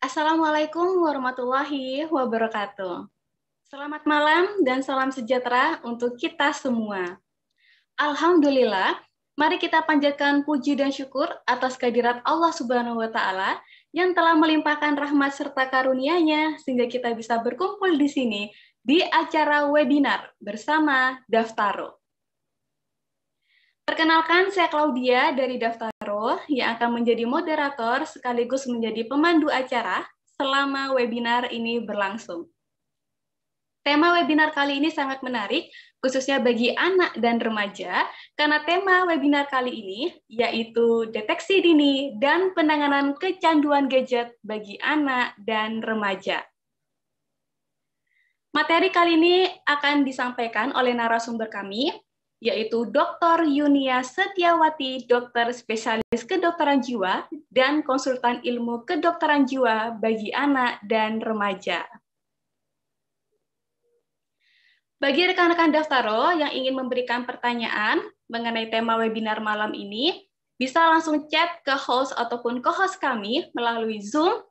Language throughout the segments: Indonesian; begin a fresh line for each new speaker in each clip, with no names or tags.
Assalamualaikum warahmatullahi wabarakatuh. Selamat malam dan salam sejahtera untuk kita semua. Alhamdulillah, mari kita panjatkan puji dan syukur atas kehadirat Allah Subhanahu wa Ta'ala yang telah melimpahkan rahmat serta karunia-Nya sehingga kita bisa berkumpul di sini di acara webinar bersama Daftaro. Perkenalkan, saya Claudia dari Daftaro yang akan menjadi moderator sekaligus menjadi pemandu acara selama webinar ini berlangsung. Tema webinar kali ini sangat menarik, khususnya bagi anak dan remaja, karena tema webinar kali ini yaitu deteksi dini dan penanganan kecanduan gadget bagi anak dan remaja. Materi kali ini akan disampaikan oleh narasumber kami, yaitu Dr. Yunia Setiawati, dokter spesialis kedokteran jiwa dan konsultan ilmu kedokteran jiwa bagi anak dan remaja. Bagi rekan-rekan Daftaro yang ingin memberikan pertanyaan mengenai tema webinar malam ini, bisa langsung chat ke host ataupun co-host kami melalui Zoom,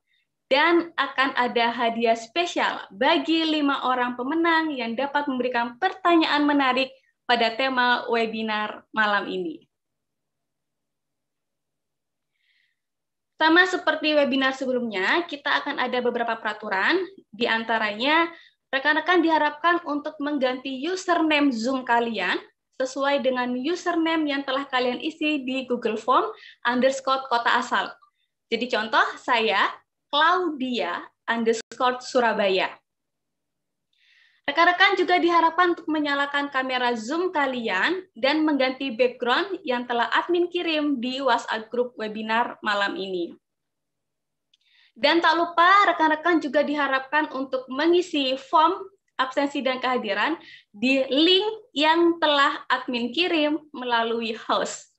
dan akan ada hadiah spesial bagi 5 orang pemenang yang dapat memberikan pertanyaan menarik pada tema webinar malam ini. Sama seperti webinar sebelumnya, kita akan ada beberapa peraturan, di antaranya rekan-rekan diharapkan untuk mengganti username Zoom kalian sesuai dengan username yang telah kalian isi di Google Form _kota asal. Jadi contoh saya Claudia _Surabaya. Rekan-rekan juga diharapkan untuk menyalakan kamera Zoom kalian dan mengganti background yang telah admin kirim di WhatsApp grup webinar malam ini. Dan tak lupa rekan-rekan juga diharapkan untuk mengisi form absensi dan kehadiran di link yang telah admin kirim melalui host.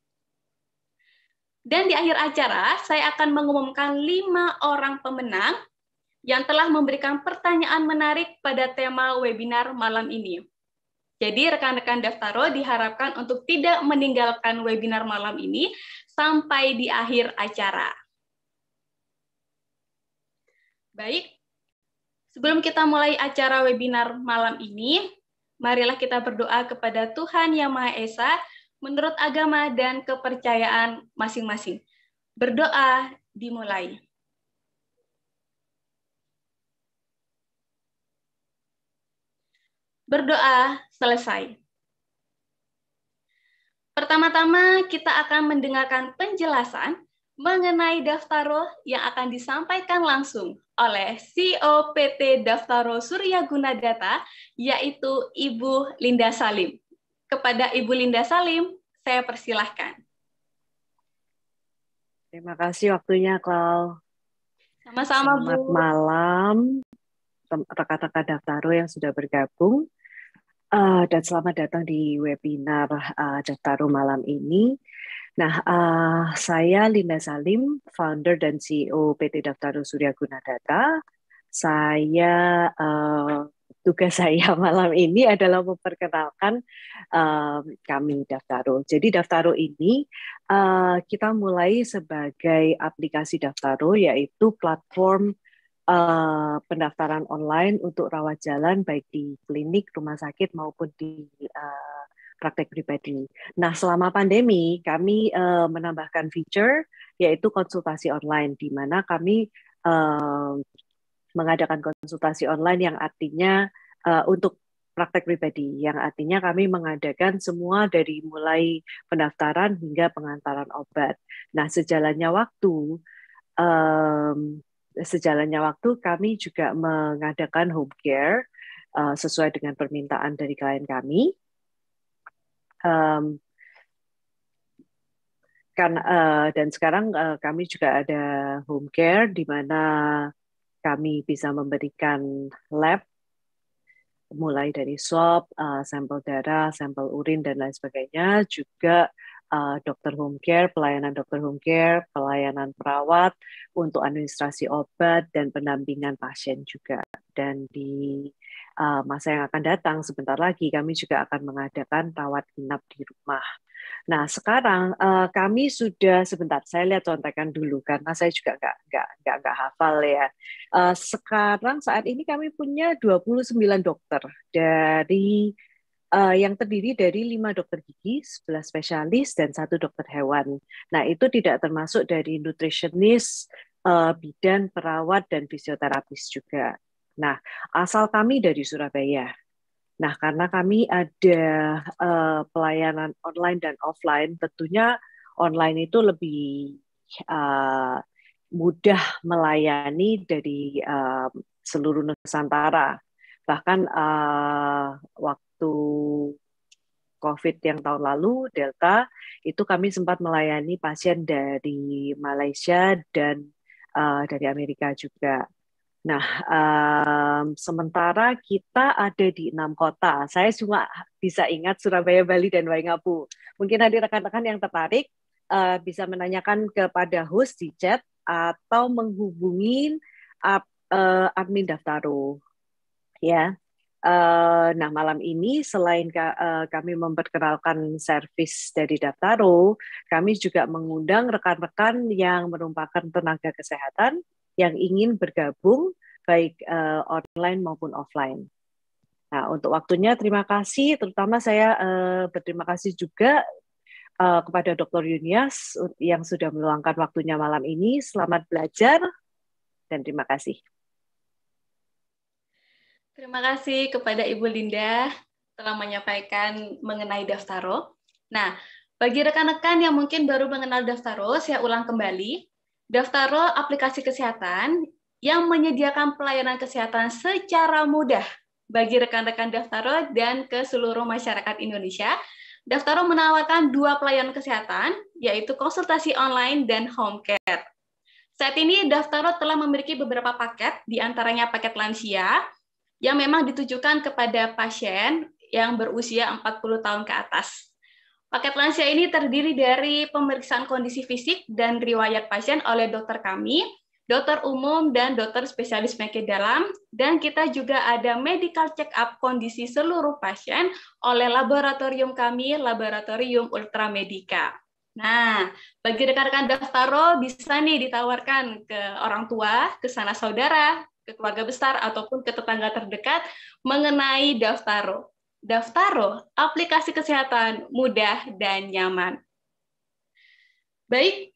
Dan di akhir acara, saya akan mengumumkan 5 orang pemenang yang telah memberikan pertanyaan menarik pada tema webinar malam ini. Jadi rekan-rekan Daftaro diharapkan untuk tidak meninggalkan webinar malam ini sampai di akhir acara. Baik, sebelum kita mulai acara webinar malam ini, marilah kita berdoa kepada Tuhan Yang Maha Esa menurut agama dan kepercayaan masing-masing. Berdoa dimulai. Berdoa selesai. Pertama-tama kita akan mendengarkan penjelasan mengenai Daftaro yang akan disampaikan langsung oleh CEO PT Daftaro Surya Guna Data, yaitu Ibu Linda Salim. Kepada Ibu Linda Salim, saya persilahkan.
Terima kasih waktunya, Klau.
Sama-sama, Bu.
Selamat malam, rekan-rekan Daftaro yang sudah bergabung. Dan selamat datang di webinar Daftaro malam ini. Nah, saya Linda Salim, founder dan CEO PT Daftaro Surya Guna Data. Tugas saya malam ini adalah memperkenalkan kami Daftaro. Jadi Daftaro ini kita mulai sebagai aplikasi Daftaro, yaitu platform pendaftaran online untuk rawat jalan baik di klinik, rumah sakit maupun di praktek pribadi. Nah, selama pandemi kami menambahkan feature yaitu konsultasi online, di mana kami mengadakan konsultasi online yang artinya untuk praktek pribadi, yang artinya kami mengadakan semua dari mulai pendaftaran hingga pengantaran obat. Nah, sejalannya waktu kami juga mengadakan home care sesuai dengan permintaan dari klien kami. Dan sekarang kami juga ada home care di mana kami bisa memberikan lab mulai dari swab, sampel darah, sampel urin dan lain sebagainya, juga dokter home care, pelayanan dokter home care, pelayanan perawat untuk administrasi obat dan pendampingan pasien juga. Dan di masa yang akan datang sebentar lagi kami juga akan mengadakan rawat inap di rumah. Nah, sekarang kami sudah sebentar. Saya lihat contekan dulu karena saya juga nggak hafal ya. Sekarang saat ini kami punya 29 dokter dari yang terdiri dari 5 dokter gigi, 11 spesialis, dan 1 dokter hewan. Nah, itu tidak termasuk dari nutritionist, bidan, perawat, dan fisioterapis juga. Nah, asal kami dari Surabaya. Nah, karena kami ada pelayanan online dan offline, tentunya online itu lebih uh, mudah melayani dari seluruh Nusantara. Bahkan waktu COVID yang tahun lalu, Delta, itu kami sempat melayani pasien dari Malaysia dan dari Amerika juga. Nah, sementara kita ada di 6 kota. Saya cuma bisa ingat Surabaya, Bali, dan Waingapu. Mungkin ada rekan-rekan yang tertarik bisa menanyakan kepada host di chat atau menghubungi admin Daftaro. Ya. Nah, malam ini selain kami memperkenalkan servis dari Daftaro, kami juga mengundang rekan-rekan yang merupakan tenaga kesehatan yang ingin bergabung baik online maupun offline. Nah, untuk waktunya terima kasih, terutama saya berterima kasih juga kepada Dr. Yunias yang sudah meluangkan waktunya malam ini. Selamat belajar dan terima kasih.
Terima kasih kepada Ibu Linda telah menyampaikan mengenai Daftaro. Nah, bagi rekan-rekan yang mungkin baru mengenal Daftaro, saya ulang kembali. Daftaro aplikasi kesehatan yang menyediakan pelayanan kesehatan secara mudah bagi rekan-rekan Daftaro dan ke seluruh masyarakat Indonesia. Daftaro menawarkan 2 pelayanan kesehatan, yaitu konsultasi online dan home care. Saat ini Daftaro telah memiliki beberapa paket, di antaranya paket lansia, yang memang ditujukan kepada pasien yang berusia 40 tahun ke atas. Paket lansia ini terdiri dari pemeriksaan kondisi fisik dan riwayat pasien oleh dokter kami, dokter umum, dan dokter spesialis penyakit dalam, dan kita juga ada medical check-up kondisi seluruh pasien oleh laboratorium kami, Laboratorium Ultramedica. Nah, bagi rekan-rekan Daftaro bisa nih ditawarkan ke orang tua, ke sanak saudara, ke keluarga besar, ataupun ke tetangga terdekat mengenai Daftaro. Daftaro, aplikasi kesehatan mudah dan nyaman. Baik,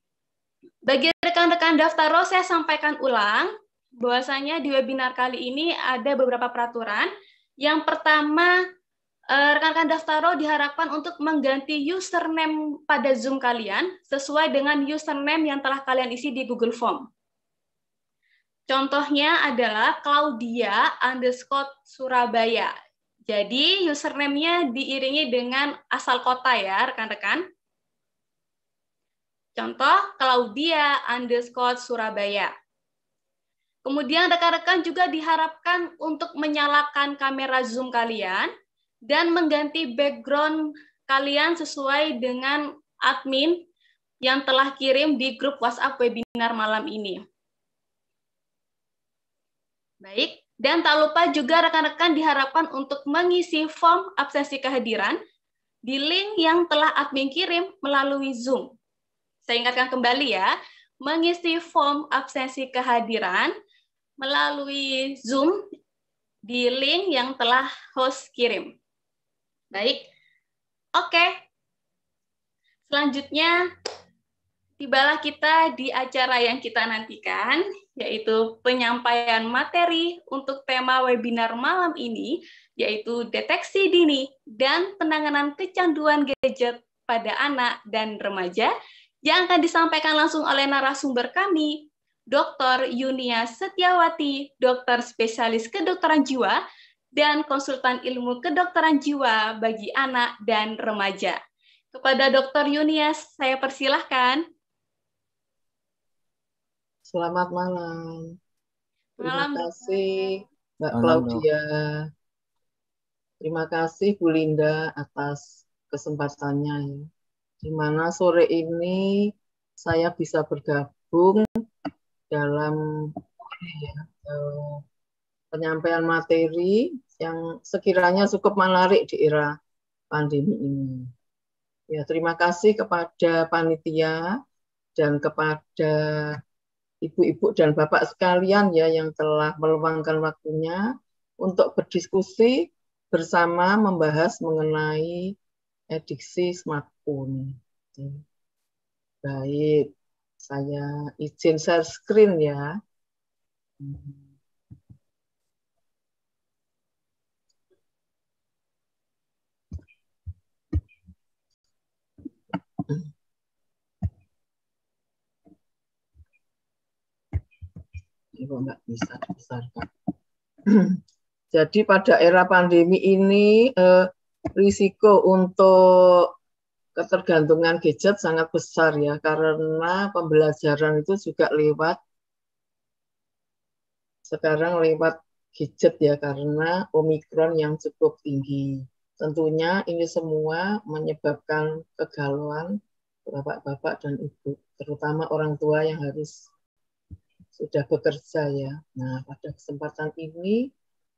bagi rekan-rekan Daftaro, saya sampaikan ulang bahwasanya di webinar kali ini ada beberapa peraturan. Yang pertama, rekan-rekan Daftaro diharapkan untuk mengganti username pada Zoom kalian sesuai dengan username yang telah kalian isi di Google Form. Contohnya adalah Claudia_Surabaya. Jadi username-nya diiringi dengan asal kota ya, rekan-rekan. Contoh Claudia_Surabaya. Kemudian rekan-rekan juga diharapkan untuk menyalakan kamera Zoom kalian dan mengganti background kalian sesuai dengan admin yang telah kirim di grup WhatsApp webinar malam ini. Baik, dan tak lupa juga rekan-rekan diharapkan untuk mengisi form absensi kehadiran di link yang telah admin kirim melalui Zoom. Saya ingatkan kembali ya, mengisi form absensi kehadiran melalui Zoom di link yang telah host kirim. Baik, oke. Selanjutnya, tibalah kita di acara yang kita nantikan, yaitu penyampaian materi untuk tema webinar malam ini, yaitu deteksi dini dan penanganan kecanduan gadget pada anak dan remaja, yang akan disampaikan langsung oleh narasumber kami, Dr. Yunias Setiawati, dokter spesialis kedokteran jiwa, dan konsultan ilmu kedokteran jiwa bagi anak dan remaja. Kepada Dr. Yunias, saya persilahkan.
Selamat malam. Terima
Malam,
kasih Mbak Claudia. Terima kasih Bu Linda atas kesempatannya. Di mana sore ini saya bisa bergabung dalam penyampaian materi yang sekiranya cukup menarik di era pandemi ini. Ya, terima kasih kepada panitia dan kepada ibu-ibu dan bapak sekalian ya yang telah meluangkan waktunya untuk berdiskusi bersama membahas mengenai adiksi smartphone. Baik, saya izin share screen ya. Ibu nggak bisa dibesarkan. Jadi pada era pandemi ini risiko untuk ketergantungan gadget sangat besar ya, karena pembelajaran itu juga sekarang lewat gadget ya, karena Omikron yang cukup tinggi. Tentunya ini semua menyebabkan kegalauan bapak-bapak dan ibu, terutama orang tua yang harus sudah bekerja ya. Nah, pada kesempatan ini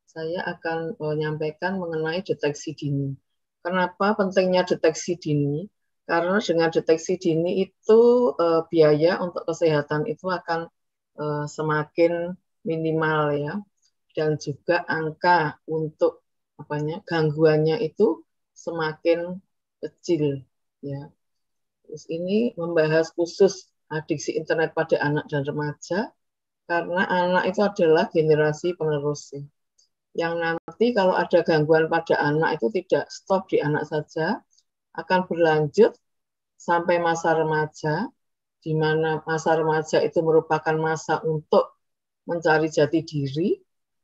saya akan menyampaikan mengenai deteksi dini. Kenapa pentingnya deteksi dini? Karena dengan deteksi dini itu biaya untuk kesehatan itu akan semakin minimal ya, dan juga angka untuk gangguannya itu semakin kecil ya. Terus ini membahas khusus adiksi internet pada anak dan remaja, karena anak itu adalah generasi penerus. Yang nanti kalau ada gangguan pada anak itu tidak stop di anak saja, akan berlanjut sampai masa remaja, di mana masa remaja itu merupakan masa untuk mencari jati diri.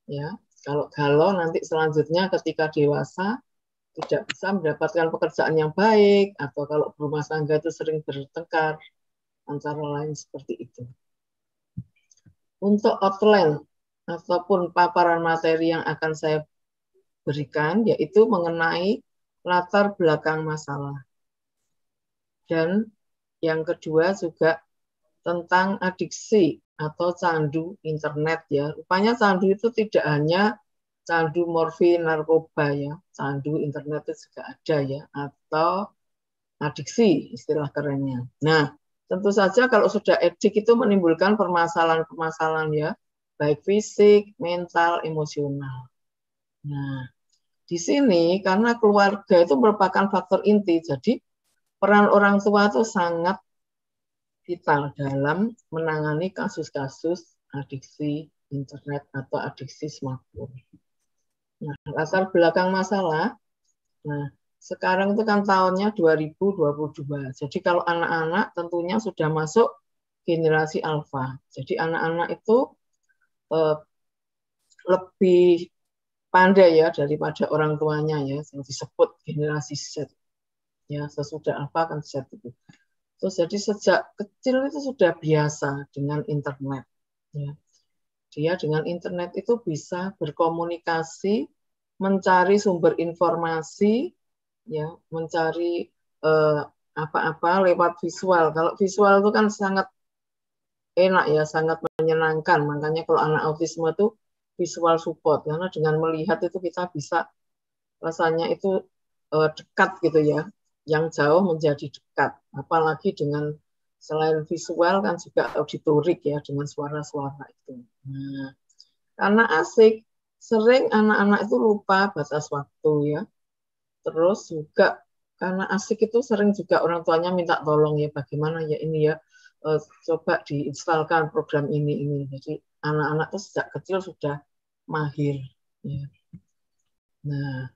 Ya, kalau galau nanti selanjutnya ketika dewasa tidak bisa mendapatkan pekerjaan yang baik, atau kalau berumah tangga itu sering bertengkar, antara lain seperti itu. Untuk outline ataupun paparan materi yang akan saya berikan, yaitu mengenai latar belakang masalah. Dan yang kedua juga tentang adiksi atau candu internet ya. Rupanya candu itu tidak hanya candu morfin, narkoba ya. Candu internet itu juga ada ya, atau adiksi istilah kerennya. Nah, tentu saja kalau sudah edik itu menimbulkan permasalahan-permasalahan ya, baik fisik, mental, emosional. Nah, di sini karena keluarga itu merupakan faktor inti, jadi peran orang tua itu sangat vital dalam menangani kasus-kasus adiksi internet atau adiksi smartphone. Nah, latar belakang masalah, nah sekarang itu kan tahunnya 2022. Jadi kalau anak-anak tentunya sudah masuk generasi alfa. Jadi anak-anak itu lebih pandai ya daripada orang tuanya ya, yang disebut generasi Z. Ya, sesudah alfa kan Z itu. Terus jadi sejak kecil itu sudah biasa dengan internet. Ya. Dia dengan internet itu bisa berkomunikasi, mencari sumber informasi, ya, mencari apa-apa lewat visual. Kalau visual itu kan sangat enak ya, sangat menyenangkan. Makanya kalau anak autisme itu visual support, karena dengan melihat itu kita bisa rasanya itu dekat gitu ya, yang jauh menjadi dekat. Apalagi dengan selain visual kan juga auditorik ya, dengan suara-suara itu. Nah, karena asik, sering anak-anak itu lupa batas waktu ya. Terus juga karena asik itu sering juga orang tuanya minta tolong ya, bagaimana ya ini ya, coba diinstalkan program ini. Jadi anak-anak itu sejak kecil sudah mahir. Ya. Nah,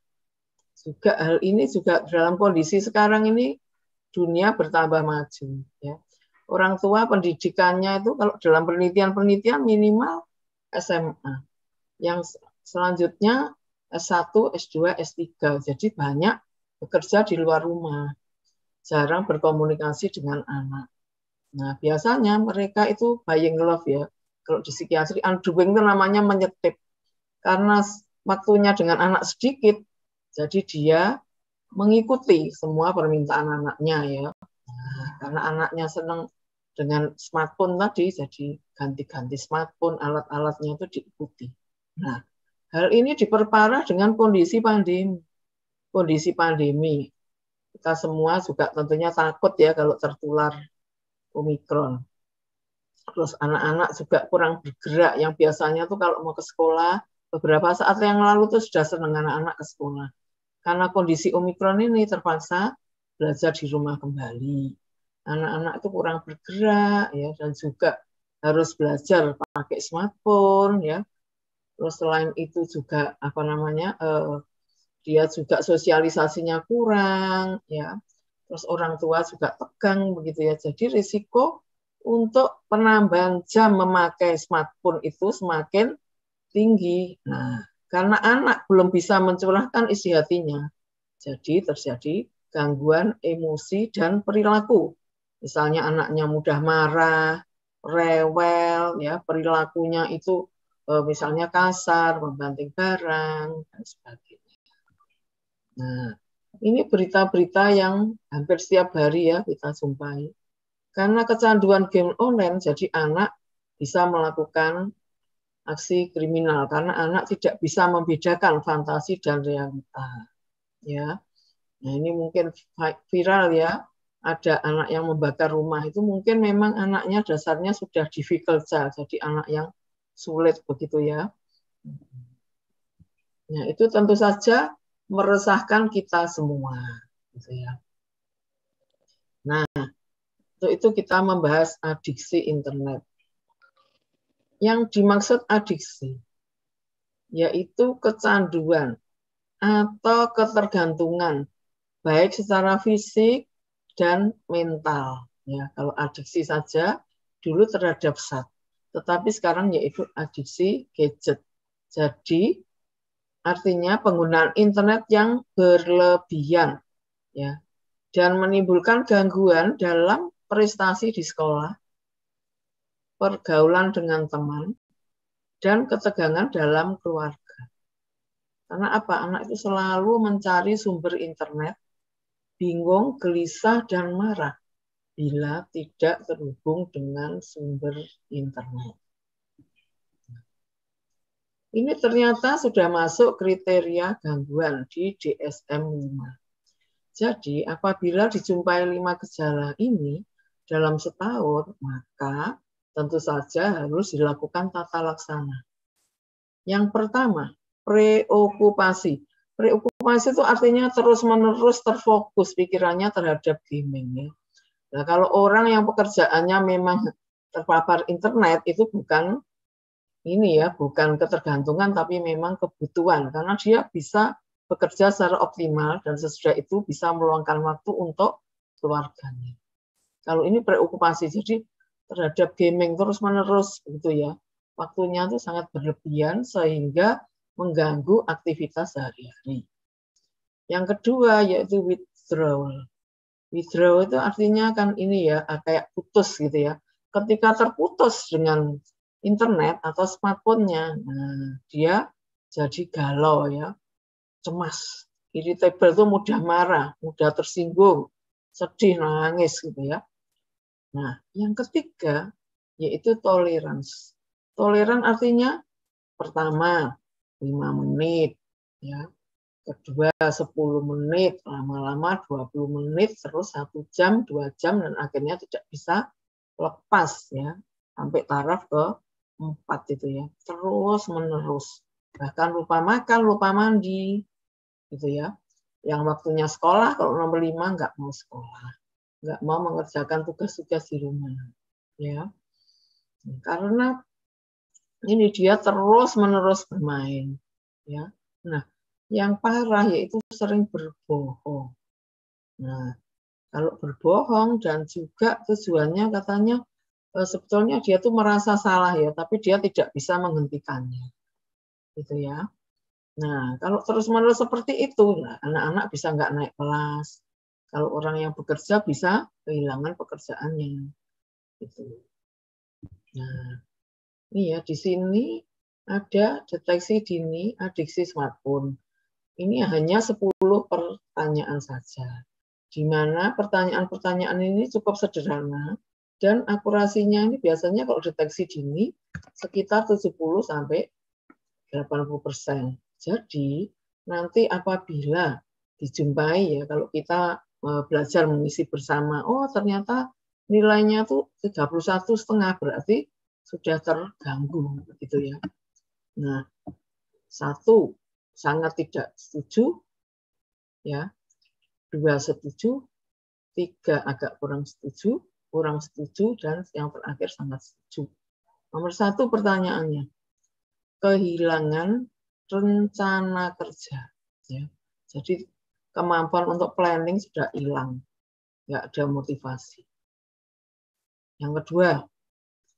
juga hal ini juga dalam kondisi sekarang ini dunia bertambah maju. Ya. Orang tua pendidikannya itu kalau dalam penelitian minimal SMA. Yang selanjutnya S1, S2, S3. Jadi banyak bekerja di luar rumah. Jarang berkomunikasi dengan anak. Nah, biasanya mereka itu buying love ya. Kalau di psikiatri, undoing itu namanya menyetip. Karena waktunya dengan anak sedikit, jadi dia mengikuti semua permintaan anaknya ya. Nah, karena anaknya senang dengan smartphone tadi, jadi ganti-ganti smartphone, alat-alatnya itu diikuti. Nah, hal ini diperparah dengan kondisi pandemi. kita semua juga tentunya takut ya kalau tertular Omikron. Terus anak-anak juga kurang bergerak, yang biasanya tuh kalau mau ke sekolah, beberapa saat yang lalu tuh sudah senang anak-anak ke sekolah. Karena kondisi Omikron ini terpaksa belajar di rumah kembali. Anak-anak itu kurang bergerak ya, dan juga harus belajar pakai smartphone ya. Terus selain itu juga apa namanya, dia juga sosialisasinya kurang ya. Terus orang tua juga tegang begitu ya. Jadi risiko untuk penambahan jam memakai smartphone itu semakin tinggi. Nah, karena anak belum bisa mencurahkan isi hatinya, jadi terjadi gangguan emosi dan perilaku. Misalnya anaknya mudah marah, rewel, ya perilakunya itu misalnya kasar, membanting barang, dan sebagainya. Nah, ini berita-berita yang hampir setiap hari ya kita jumpai. Karena kecanduan game online, jadi anak bisa melakukan aksi kriminal karena anak tidak bisa membedakan fantasi dan realita. Ya, nah ini mungkin viral ya. Ada anak yang membakar rumah, itu mungkin memang anaknya dasarnya sudah difficult child, jadi anak yang sulit begitu ya. Nah, itu tentu saja meresahkan kita semua, gitu ya. Nah, untuk itu kita membahas adiksi internet. Yang dimaksud adiksi yaitu kecanduan atau ketergantungan baik secara fisik dan mental. Ya, kalau adiksi saja dulu terhadap zat, tetapi sekarang yaitu adiksi gadget. Jadi artinya penggunaan internet yang berlebihan, ya, dan menimbulkan gangguan dalam prestasi di sekolah, pergaulan dengan teman, dan ketegangan dalam keluarga. Karena apa? Anak itu selalu mencari sumber internet, bingung, gelisah, dan marah bila tidak terhubung dengan sumber internet. Ini ternyata sudah masuk kriteria gangguan di DSM-5. Jadi apabila dijumpai 5 gejala ini dalam setahun, maka tentu saja harus dilakukan tata laksana. Yang pertama, preokupasi. Preokupasi itu artinya terus-menerus terfokus pikirannya terhadap gaming. Ya. Nah, kalau orang yang pekerjaannya memang terpapar internet itu bukan ini ya, bukan ketergantungan tapi memang kebutuhan karena dia bisa bekerja secara optimal dan sesudah itu bisa meluangkan waktu untuk keluarganya. Kalau ini preokupasi, jadi terhadap gaming terus-menerus gitu ya. Waktunya itu sangat berlebihan sehingga mengganggu aktivitas sehari-hari. Yang kedua yaitu withdrawal. Withdraw itu artinya kan ini ya, kayak putus gitu ya. Ketika terputus dengan internet atau smartphone-nya, nah, dia jadi galau ya, cemas, irritable itu mudah marah, mudah tersinggung, sedih, nangis gitu ya. Nah, yang ketiga yaitu tolerance. Toleran artinya pertama 5 menit ya. Kedua 10 menit, lama-lama 20 menit, terus 1 jam, 2 jam, dan akhirnya tidak bisa lepas ya, sampai taraf ke-4 itu ya, terus menerus. Bahkan lupa makan, lupa mandi, gitu ya. Yang waktunya sekolah, kalau nomor 5 nggak mau sekolah, nggak mau mengerjakan tugas-tugas di rumah, ya. Karena ini dia terus-menerus bermain, ya. Nah, yang parah yaitu sering berbohong. Nah, kalau berbohong dan juga tujuannya katanya sebetulnya dia tuh merasa salah ya, tapi dia tidak bisa menghentikannya. Gitu ya. Nah, kalau terus-menerus seperti itu, nah, anak-anak bisa nggak naik kelas. Kalau orang yang bekerja bisa kehilangan pekerjaannya. Gitu. Nah, ini ya di sini ada deteksi dini adiksi smartphone. Ini hanya 10 pertanyaan saja, di mana pertanyaan-pertanyaan ini cukup sederhana dan akurasinya ini biasanya kalau deteksi dini sekitar 70 sampai 80%. Jadi nanti apabila dijumpai ya, kalau kita belajar mengisi bersama. Oh, ternyata nilainya tuh 31,5, berarti sudah terganggu gitu ya. Nah, 1 sangat tidak setuju, ya. 2 setuju, 3 agak kurang setuju, dan yang terakhir sangat setuju. Nomor 1 pertanyaannya, kehilangan rencana kerja. Ya. Jadi kemampuan untuk planning sudah hilang, nggak ada motivasi. Yang kedua,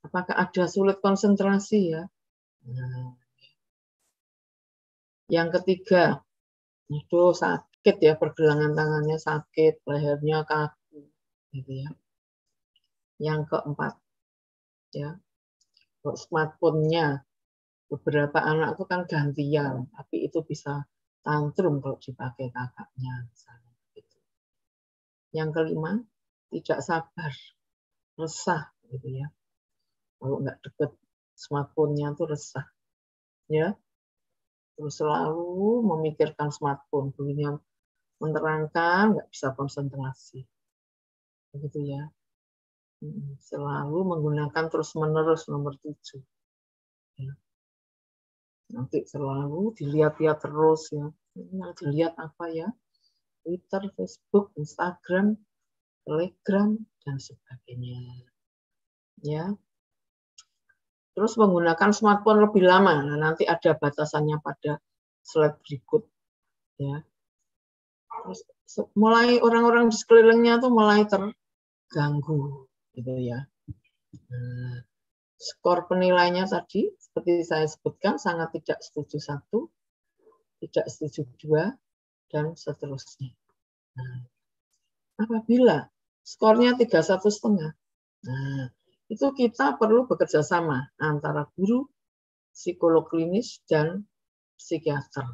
apakah ada sulit konsentrasi ya? Nah. Yang ketiga, itu sakit ya, pergelangan tangannya sakit, lehernya kaku, gitu ya. Yang keempat, ya, smartphone-nya beberapa anak itu kan gantian, tapi itu bisa tantrum kalau dipakai kakaknya, misalnya. Gitu. Yang kelima, tidak sabar, resah, gitu ya. Kalau nggak deket smartphone-nya tuh resah, ya. Terus selalu memikirkan smartphone, bunyinya menerangkan, nggak bisa konsentrasi, begitu ya. Selalu menggunakan terus-menerus nomor 7. Ya. Nanti selalu dilihat-lihat terus ya. Yang dilihat apa ya? Twitter, Facebook, Instagram, Telegram, dan sebagainya. Ya. Terus menggunakan smartphone lebih lama. Nah, nanti ada batasannya pada slide berikut. Ya. Terus mulai orang-orang di sekelilingnya tuh mulai terganggu, gitu ya. Nah, skor penilainya tadi seperti saya sebutkan sangat tidak setuju 1, tidak setuju 2, dan seterusnya. Nah, apabila skornya 31,5, nah itu kita perlu bekerja sama antara guru, psikolog klinis, dan psikiater.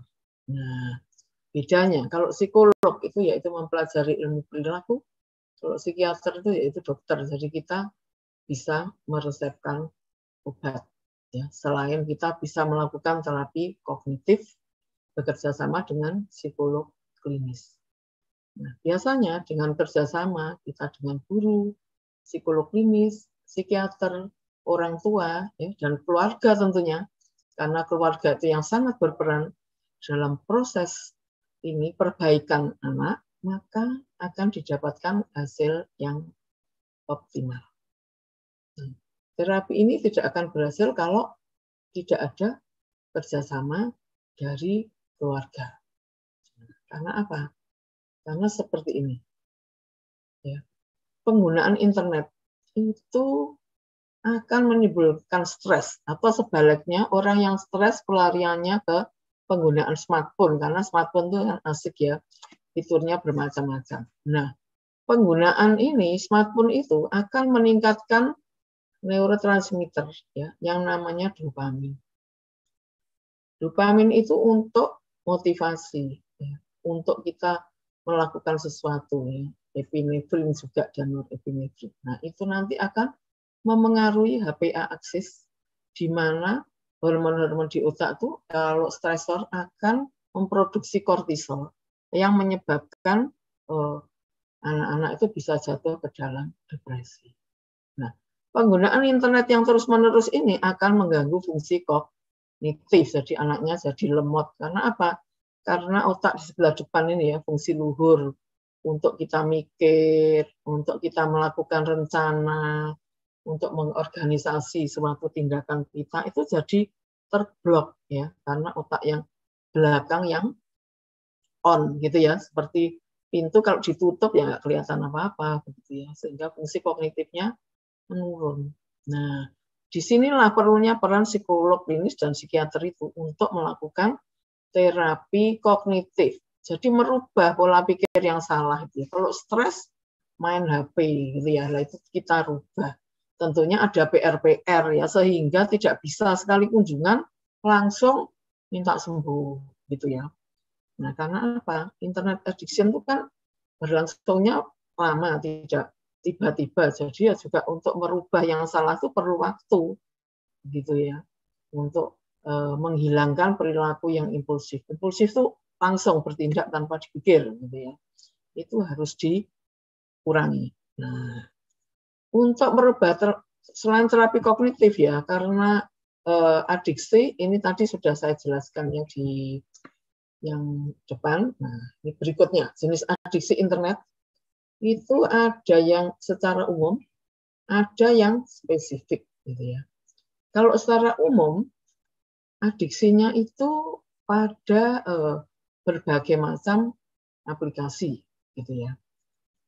Nah, bedanya kalau psikolog itu yaitu mempelajari ilmu perilaku, kalau psikiater itu yaitu dokter. Jadi kita bisa meresepkan obat. Ya, selain kita bisa melakukan terapi kognitif bekerja sama dengan psikolog klinis. Nah, biasanya dengan kerjasama kita dengan guru, psikolog klinis, psikiater, orang tua, ya, dan keluarga tentunya, karena keluarga itu yang sangat berperan dalam proses ini perbaikan anak, maka akan didapatkan hasil yang optimal. Terapi ini tidak akan berhasil kalau tidak ada kerjasama dari keluarga. Karena apa? Karena seperti ini. Ya. Penggunaan internet itu akan menimbulkan stres, atau sebaliknya orang yang stres pelariannya ke penggunaan smartphone, karena smartphone itu kan asik ya, fiturnya bermacam-macam. Nah, penggunaan ini smartphone itu akan meningkatkan neurotransmitter ya, yang namanya dopamin. Dopamin itu untuk motivasi, ya, untuk kita melakukan sesuatu. Ya. Epinefrin juga dan norepinefrin. Nah, itu nanti akan memengaruhi HPA aksis, di mana hormon-hormon di otak itu kalau stresor akan memproduksi kortisol yang menyebabkan anak-anak itu bisa jatuh ke dalam depresi. Nah, penggunaan internet yang terus-menerus ini akan mengganggu fungsi kognitif, jadi anaknya jadi lemot. Karena apa? Karena otak di sebelah depan ini ya, fungsi luhur, untuk kita mikir, untuk kita melakukan rencana, untuk mengorganisasi suatu tindakan kita, itu jadi terblok ya, karena otak yang belakang yang on gitu ya, seperti pintu kalau ditutup ya nggak kelihatan apa-apa begitu ya, sehingga fungsi kognitifnya menurun. Nah, disinilah perlunya peran psikolog klinis dan psikiater itu untuk melakukan terapi kognitif. Jadi merubah pola pikir yang salah. Gitu. Kalau stres, main HP gitu ya, lah itu kita rubah. Tentunya ada PR-PR ya, sehingga tidak bisa sekali kunjungan langsung minta sembuh gitu ya. Nah, karena apa? Internet addiction itu kan berlangsungnya lama, tidak tiba-tiba. Jadi ya juga untuk merubah yang salah itu perlu waktu, gitu ya, untuk menghilangkan perilaku yang impulsif. Impulsif itu langsung bertindak tanpa dipikir, gitu ya. itu harus dikurangi. Nah, untuk merubah selain terapi kognitif ya, karena adiksi ini tadi sudah saya jelaskan ya di yang depan. Nah, ini berikutnya jenis adiksi internet itu ada yang secara umum, ada yang spesifik gitu ya. Kalau secara umum adiksinya itu pada berbagai macam aplikasi gitu ya.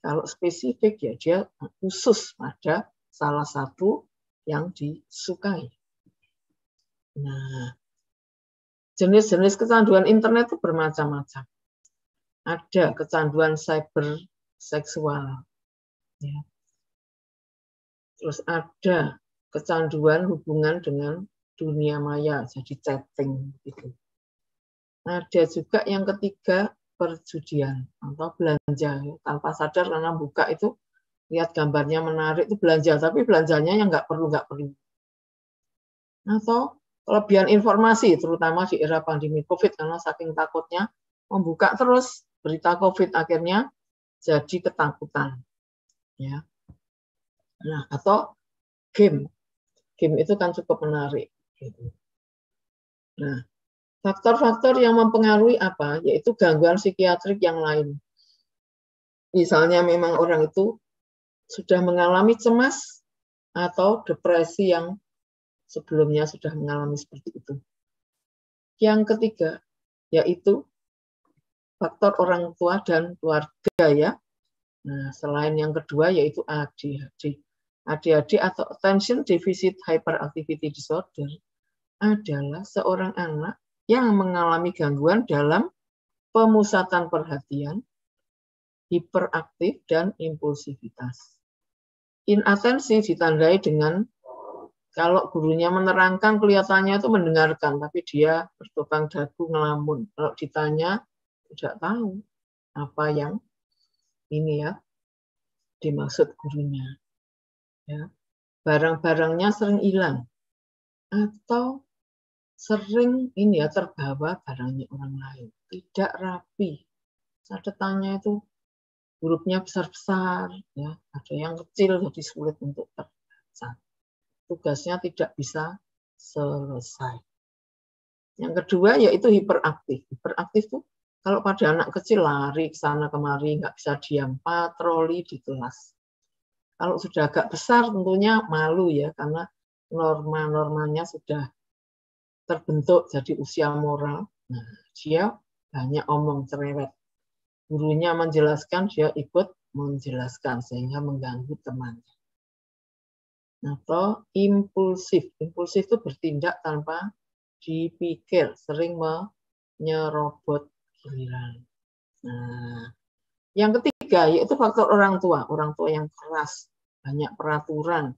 Kalau spesifik ya dia khusus pada salah satu yang disukai. Nah, jenis-jenis kecanduan internet itu bermacam-macam. Ada kecanduan cyber seksual, ya. Terus ada kecanduan hubungan dengan dunia maya, jadi chatting gitu. Ada juga yang ketiga perjudian atau belanja, tanpa sadar karena buka itu lihat gambarnya menarik itu belanja, tapi belanjanya yang nggak perlu. Atau kelebihan informasi, terutama di era pandemi COVID karena saking takutnya membuka terus berita COVID akhirnya jadi ketakutan, ya. Nah, atau game itu kan cukup menarik. Nah, faktor-faktor yang mempengaruhi apa? Yaitu gangguan psikiatrik yang lain. Misalnya memang orang itu sudah mengalami cemas atau depresi yang sebelumnya sudah mengalami seperti itu. Yang ketiga, yaitu faktor orang tua dan keluarga ya. Nah, selain yang kedua yaitu ADHD. ADHD atau Attention Deficit Hyperactivity Disorder adalah seorang anak yang mengalami gangguan dalam pemusatan perhatian, hiperaktif, dan impulsivitas. Inatensi ditandai dengan kalau gurunya menerangkan kelihatannya itu mendengarkan, tapi dia bertukang dagu ngelamun. Kalau ditanya tidak tahu apa yang ini ya dimaksud gurunya. Ya. Barang-barangnya sering hilang atau sering ini ya terbawa barangnya orang lain, tidak rapi. Catatannya itu hurufnya besar-besar, ya. Ada yang kecil jadi sulit untuk terbaca. Tugasnya tidak bisa selesai. Yang kedua yaitu hiperaktif. Hiperaktif itu kalau pada anak kecil lari ke sana kemari, nggak bisa diam, patroli di kelas. Kalau sudah agak besar tentunya malu ya, karena norma-normanya sudah terbentuk jadi usia moral. Nah, dia banyak omong cerewet. Gurunya menjelaskan, dia ikut menjelaskan sehingga mengganggu temannya. Atau impulsif. Impulsif itu bertindak tanpa dipikir, sering menyerobot giliran. Nah, yang ketiga yaitu faktor orang tua yang keras, banyak peraturan,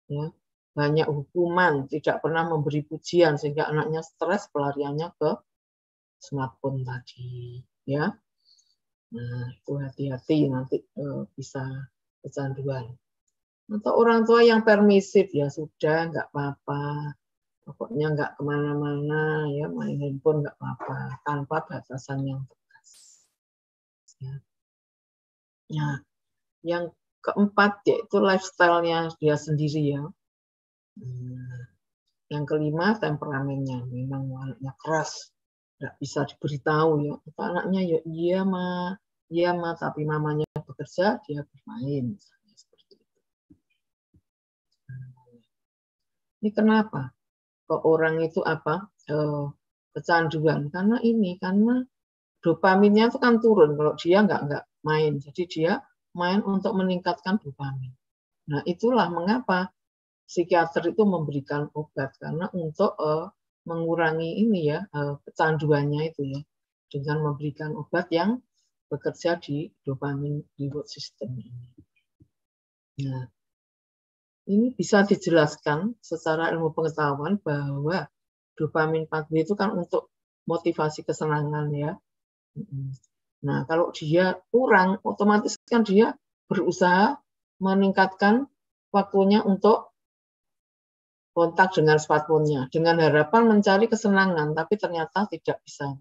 ya, banyak hukuman, tidak pernah memberi pujian sehingga anaknya stres, pelariannya ke smartphone tadi, ya. Nah, itu hati-hati nanti bisa kecanduan. Atau orang tua yang permisif, ya sudah nggak apa-apa, pokoknya nggak kemana-mana, ya main handphone nggak apa-apa, tanpa batasan yang tegas. Ya. Nah, yang keempat yaitu lifestyle-nya dia sendiri ya. Yang kelima temperamennya, memang anaknya keras, nggak bisa diberitahu ya. Itu anaknya ya iya ma, tapi mamanya bekerja, dia bermain, misalnya seperti itu. Ini kenapa? Kok orang itu kecanduan? Karena dopaminnya itu kan turun kalau dia nggak main. Jadi dia main untuk meningkatkan dopamin. Nah, itulah mengapa psikiater itu memberikan obat karena untuk mengurangi ini ya kecanduannya itu ya, dengan memberikan obat yang bekerja di dopamin reward system ini. Nah, ini bisa dijelaskan secara ilmu pengetahuan bahwa dopamin pathway itu kan untuk motivasi kesenangan ya. Nah, kalau dia kurang, otomatis kan dia berusaha meningkatkan waktunya untuk kontak dengan smartphone-nya, dengan harapan mencari kesenangan, tapi ternyata tidak bisa.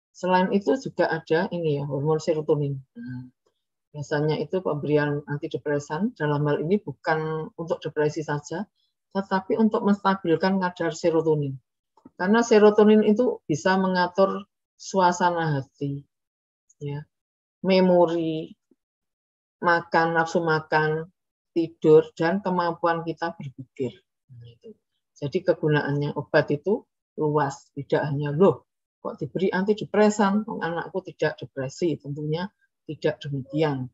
Selain itu juga ada ini ya, hormon serotonin. Nah, Biasanya itu pemberian antidepresan dalam hal ini bukan untuk depresi saja, tetapi untuk menstabilkan kadar serotonin. Karena serotonin itu bisa mengatur suasana hati, ya, memori, makan, nafsu makan, tidur, dan kemampuan kita berpikir. Jadi kegunaannya obat itu luas, tidak hanya loh kok diberi antidepresan, anakku tidak depresi, tentunya tidak demikian.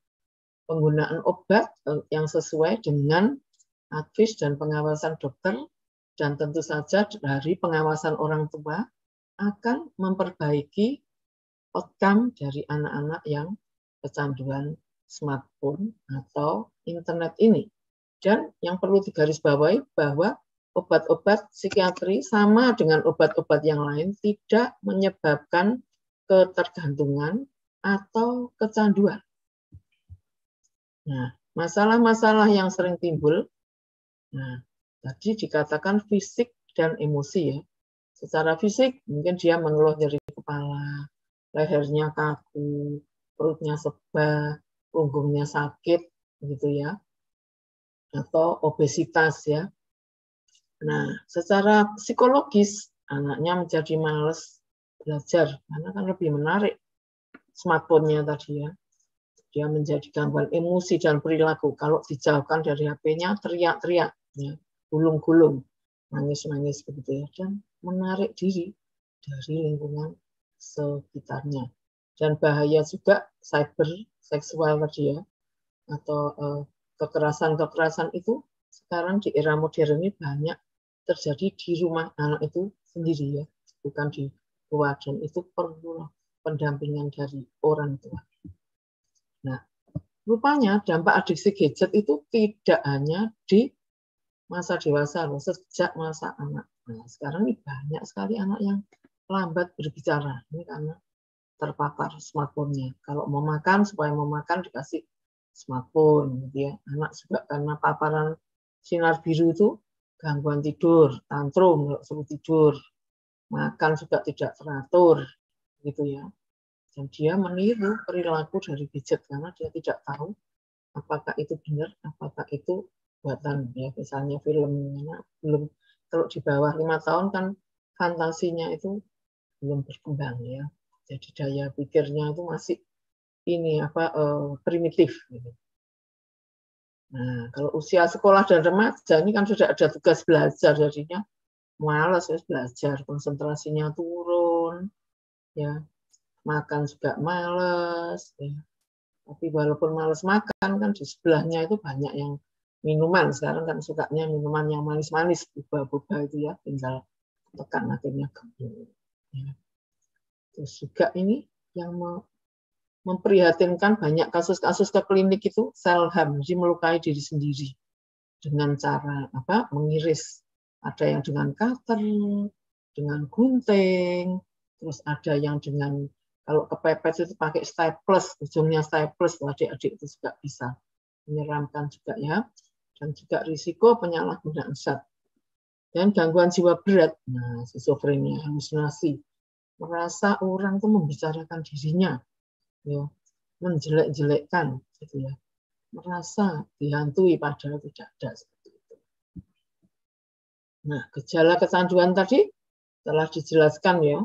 Penggunaan obat yang sesuai dengan advis dan pengawasan dokter dan tentu saja dari pengawasan orang tua akan memperbaiki outcome dari anak-anak yang kecanduan smartphone atau internet ini. Dan yang perlu digarisbawahi bahwa obat-obat psikiatri sama dengan obat-obat yang lain tidak menyebabkan ketergantungan atau kecanduan. Nah, masalah-masalah yang sering timbul, nah, tadi dikatakan fisik dan emosi ya. Secara fisik mungkin dia mengeluh nyeri kepala, lehernya kaku, perutnya sebah, punggungnya sakit, gitu ya, atau obesitas ya. Nah, secara psikologis anaknya menjadi malas belajar karena kan lebih menarik smartphone-nya tadi ya. Dia menjadi gangguan emosi dan perilaku. Kalau dijauhkan dari HP-nya, teriak-teriak, ya, gulung-gulung, nangis-nangis begitu ya, dan menarik diri dari lingkungan sekitarnya. Dan bahaya juga cyber seksual tadi ya, atau kekerasan-kekerasan itu sekarang di era modern ini banyak terjadi di rumah anak itu sendiri ya, bukan di luar, dan itu perlu pendampingan dari orang tua. Nah, rupanya dampak adiksi gadget itu tidak hanya di masa dewasa loh, sejak masa anak. Nah, sekarang ini banyak sekali anak yang lambat berbicara. Ini karena terpapar smartphone-nya. Kalau mau makan, supaya mau makan dikasih smartphone. Gitu ya. Anak juga karena paparan sinar biru itu gangguan tidur, tantrum kalau suruh tidur. Makan juga tidak teratur. Gitu ya. Dan dia meniru perilaku dari gadget karena dia tidak tahu apakah itu benar, apakah itu buatan ya, misalnya filmnya belum, kalau di bawah 5 tahun kan fantasinya itu belum berkembang ya, jadi daya pikirnya itu masih ini primitif gitu. Nah, kalau usia sekolah dan remaja ini kan sudah ada tugas belajar, jadinya malas ya belajar, konsentrasinya turun ya, makan juga malas ya. Tapi walaupun malas makan kan di sebelahnya itu banyak yang minuman. Sekarang kan sukanya minuman yang manis-manis, boba-boba itu ya, tinggal tekan akhirnya gemuk. Ya. Terus juga ini yang memprihatinkan, banyak kasus-kasus ke klinik itu self-harm, jadi melukai diri sendiri dengan cara mengiris. Ada yang dengan cutter, dengan gunting, terus ada yang dengan kalau kepepet itu pakai staples, ujungnya staples, adik-adik itu juga bisa menyeramkan juga ya. Dan juga risiko penyalahgunaan zat. Dan gangguan jiwa berat, nah skizofrenia, halusinasi, merasa orang itu membicarakan dirinya, ya, menjelek-jelekkan, gitu ya, merasa dihantui padahal tidak ada seperti itu. Nah, gejala kecanduan tadi telah dijelaskan ya.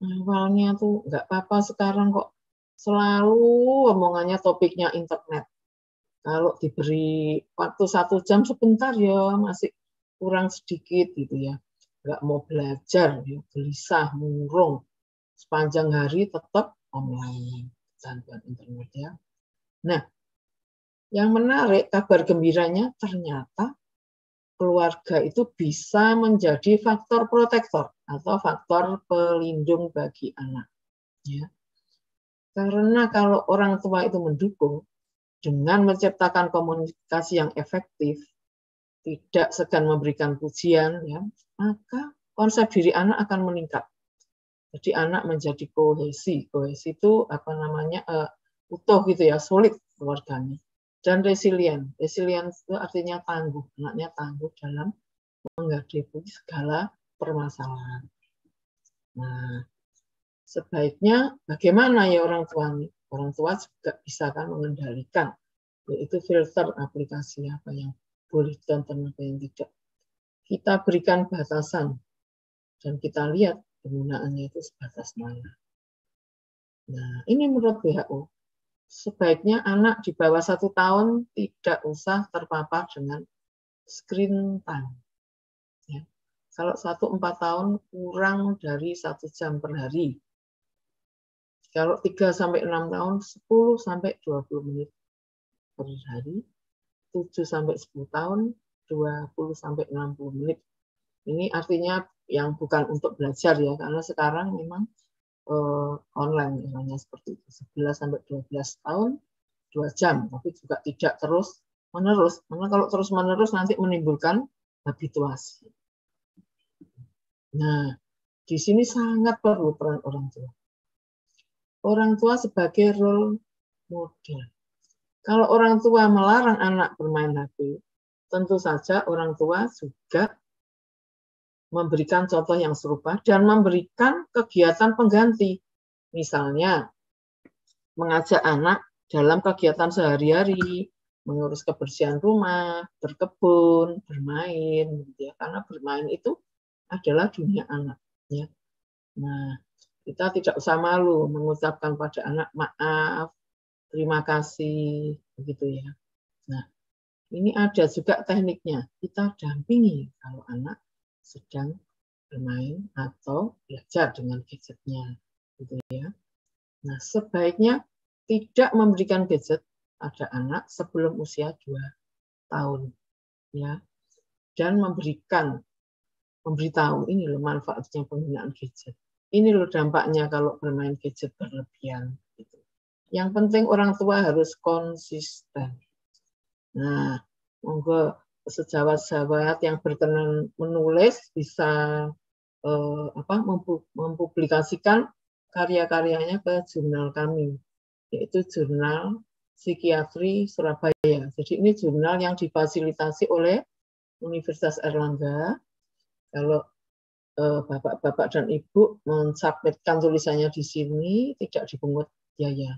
Awalnya tuh nggak apa-apa, sekarang kok selalu omongannya topiknya internet. Kalau diberi waktu 1 jam sebentar ya masih kurang sedikit gitu ya. Nggak mau belajar, ya, gelisah, murung. Sepanjang hari tetap online, kecanduan internet ya. Nah, yang menarik, kabar gembiranya ternyata keluarga itu bisa menjadi faktor protektor atau faktor pelindung bagi anak. Ya. Karena kalau orang tua itu mendukung dengan menciptakan komunikasi yang efektif, tidak segan memberikan pujian, ya, maka konsep diri anak akan meningkat. Jadi anak menjadi kohesi. Kohesi itu utuh gitu ya, solid keluarganya. Dan resilient. Resilient itu artinya tangguh. Anaknya tangguh dalam menghadapi segala permasalahan. Nah, sebaiknya bagaimana ya orang tua ini? orang tua juga bisa kan mengendalikan, yaitu filter aplikasi apa yang boleh ditonton, apa yang tidak. Kita berikan batasan dan kita lihat penggunaannya itu sebatas mana. Nah, ini menurut WHO. Sebaiknya anak di bawah 1 tahun tidak usah terpapar dengan screen time. Ya. Kalau 1-4 tahun kurang dari 1 jam per hari. Kalau 3-6 tahun 10-20 menit per hari. 7-10 tahun 20-60 menit. Ini artinya yang bukan untuk belajar ya, karena sekarang memang online hanya seperti itu. 11-12 tahun 2 jam, tapi juga tidak terus menerus. Karena kalau terus menerus nanti menimbulkan habituasi. Nah, di sini sangat perlu peran orang tua. Orang tua sebagai role model. Kalau orang tua melarang anak bermain HP, tentu saja orang tua juga memberikan contoh yang serupa dan memberikan kegiatan pengganti. Misalnya, mengajak anak dalam kegiatan sehari-hari, mengurus kebersihan rumah, berkebun, bermain, gitu ya. Karena bermain itu adalah dunia anak. Ya. Nah, kita tidak usah malu mengucapkan pada anak maaf, terima kasih, begitu ya. Nah, ini ada juga tekniknya. Kita dampingi kalau anak sedang bermain atau belajar dengan gadgetnya, gitu ya. Nah, sebaiknya tidak memberikan gadget pada anak sebelum usia 2 tahun, ya. Dan memberitahu ini loh manfaatnya penggunaan gadget. Ini loh dampaknya kalau bermain gadget berlebihan. Gitu. Yang penting orang tua harus konsisten. Nah, monggo sejawat-sejawat yang berkenan menulis bisa mempublikasikan karya-karyanya ke jurnal kami, yaitu Jurnal Psikiatri Surabaya. Jadi ini jurnal yang difasilitasi oleh Universitas Airlangga. Kalau bapak-bapak dan ibu mensubmitkan tulisannya di sini tidak dipungut biaya.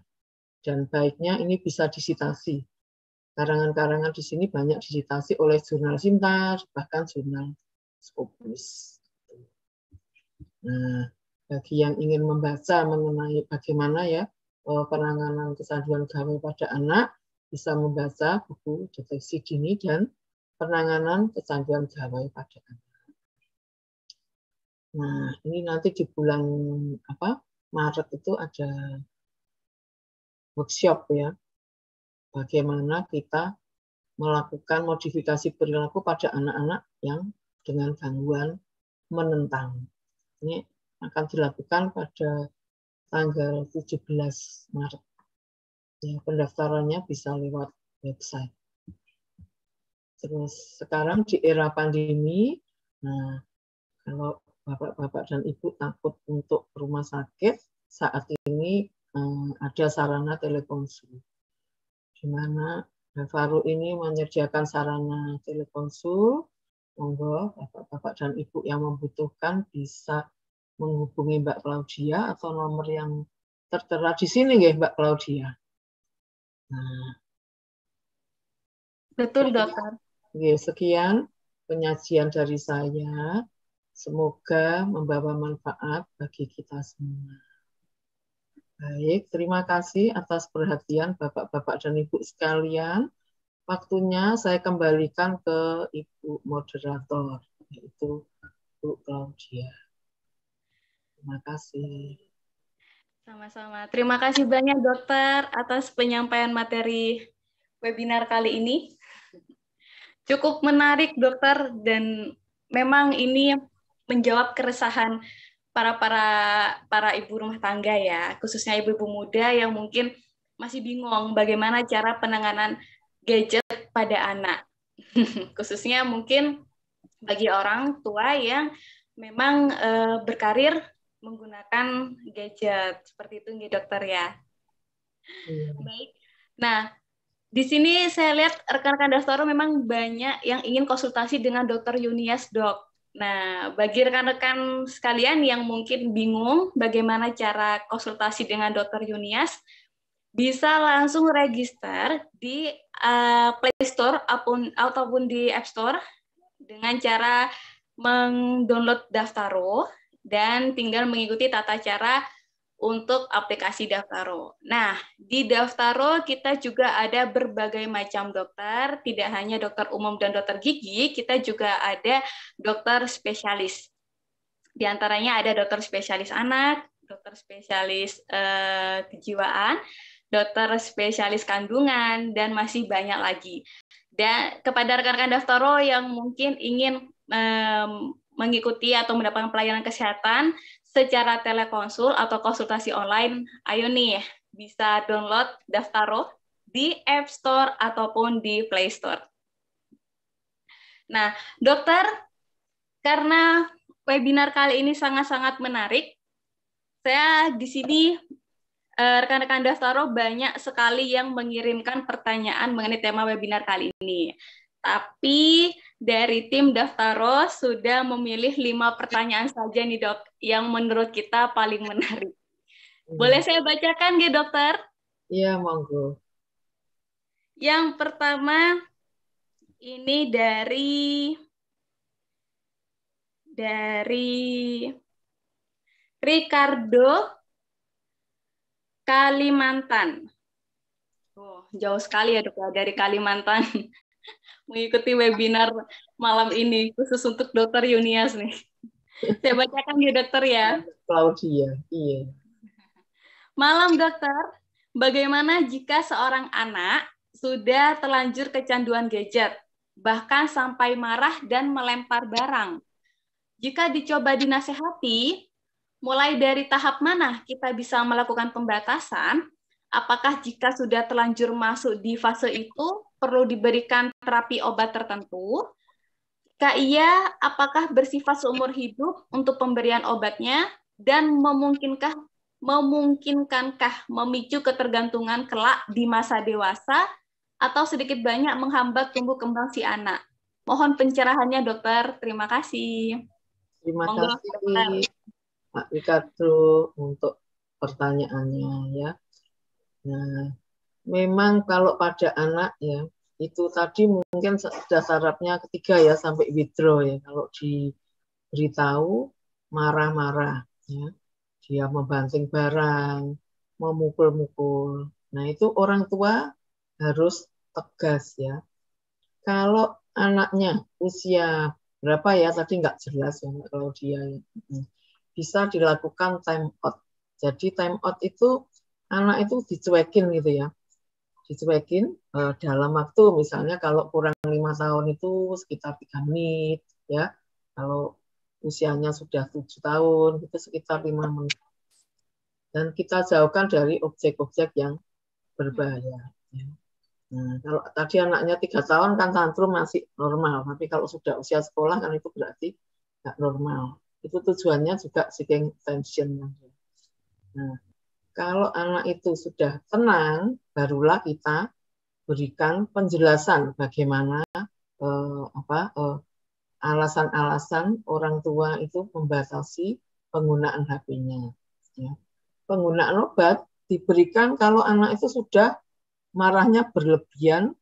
Dan baiknya ini bisa disitasi. Karangan-karangan di sini banyak disitasi oleh jurnal Sintar, bahkan jurnal Scopus. Nah, bagi yang ingin membaca mengenai bagaimana ya penanganan kecanduan gawai pada anak, bisa membaca buku deteksi dini dan penanganan kecanduan gawai pada anak. Nah, ini nanti di bulan Maret itu ada workshop ya. Bagaimana kita melakukan modifikasi perilaku pada anak-anak yang dengan gangguan menentang. Ini akan dilakukan pada tanggal 17 Maret. Ya, pendaftarannya bisa lewat website. Terus sekarang di era pandemi, nah kalau bapak-bapak dan ibu takut untuk ke rumah sakit, saat ini ada sarana telekonsul. Di mana Faru ini menyediakan sarana telekonsul. Monggo bapak-bapak dan ibu yang membutuhkan bisa menghubungi Mbak Claudia atau nomor yang tertera di sini ya Mbak Claudia. Nah,
betul dokter.
Sekian penyajian dari saya. Semoga membawa manfaat bagi kita semua. Baik, terima kasih atas perhatian Bapak-bapak dan Ibu sekalian. Waktunya saya kembalikan ke Ibu moderator, yaitu Bu Claudia. Terima kasih.
Sama-sama. Terima kasih banyak dokter atas penyampaian materi webinar kali ini. Cukup menarik dokter, dan memang ini menjawab keresahan para ibu rumah tangga ya, khususnya ibu-ibu muda yang mungkin masih bingung bagaimana cara penanganan gadget pada anak. Khususnya mungkin bagi orang tua yang memang berkarir menggunakan gadget seperti itu nih dokter ya. Baik. Nah, di sini saya lihat rekan-rekan Daftaro memang banyak yang ingin konsultasi dengan Dr. Yunias, Dok. Nah, bagi rekan-rekan sekalian yang mungkin bingung bagaimana cara konsultasi dengan Dr. Yunias, bisa langsung register di Play Store ataupun di App Store dengan cara mendownload Daftaro dan tinggal mengikuti tata cara untuk aplikasi Daftaro. Nah, di Daftaro kita juga ada berbagai macam dokter, tidak hanya dokter umum dan dokter gigi, kita juga ada dokter spesialis. Di antaranya ada dokter spesialis anak, dokter spesialis kejiwaan, dokter spesialis kandungan, dan masih banyak lagi. Dan kepada rekan-rekan Daftaro yang mungkin ingin mengikuti atau mendapatkan pelayanan kesehatan secara telekonsul atau konsultasi online, ayo nih bisa download Daftaro di App Store ataupun di Play Store. Nah, dokter, karena webinar kali ini sangat-sangat menarik, saya di sini rekan-rekan Daftaro banyak sekali yang mengirimkan pertanyaan mengenai tema webinar kali ini. Tapi dari tim Daftaro sudah memilih 5 pertanyaan saja nih dok, yang menurut kita paling menarik. Boleh saya bacakan nggih dokter?
Iya, monggo.
Yang pertama ini dari Ricardo Kalimantan. Oh, jauh sekali ya dok dari Kalimantan. Mengikuti webinar malam ini khusus untuk dokter Yunias nih. Saya bacakan ya dokter ya.
Claudia, iya.
Malam dokter, bagaimana jika seorang anak sudah terlanjur kecanduan gadget, bahkan sampai marah dan melempar barang? Jika dicoba dinasehati, mulai dari tahap mana kita bisa melakukan pembatasan? Apakah jika sudah terlanjur masuk di fase itu, perlu diberikan terapi obat tertentu? Jika iya, apakah bersifat seumur hidup untuk pemberian obatnya? Dan memungkinkankah memicu ketergantungan kelak di masa dewasa? Atau sedikit banyak menghambat tumbuh kembang si anak? Mohon pencerahannya dokter, terima kasih.
Terima
Monggo,
kasih
dokter.
Pak Ricardo untuk pertanyaannya ya. Nah, memang kalau pada anak ya, itu tadi mungkin sudah syaratnya ketiga ya, sampai withdraw ya. Kalau diberitahu marah-marah ya, dia membanting barang, memukul-mukul. Nah, itu orang tua harus tegas ya. Kalau anaknya usia berapa ya, tadi nggak jelas ya kalau dia ya. Bisa dilakukan time out. Jadi time out itu anak itu dicuekin gitu ya. Dicuekin dalam waktu, misalnya kalau kurang 5 tahun itu sekitar 3 menit ya. Kalau usianya sudah 7 tahun itu sekitar 5 menit. Dan kita jauhkan dari objek-objek yang berbahaya. Nah, kalau tadi anaknya 3 tahun kan tantrum masih normal, tapi kalau sudah usia sekolah kan itu berarti nggak normal. Itu tujuannya juga seeking attention. Nah, kalau anak itu sudah tenang, barulah kita berikan penjelasan bagaimana alasan-alasan orang tua itu membatasi penggunaan HP-nya. Ya. Penggunaan obat diberikan kalau anak itu sudah marahnya berlebihan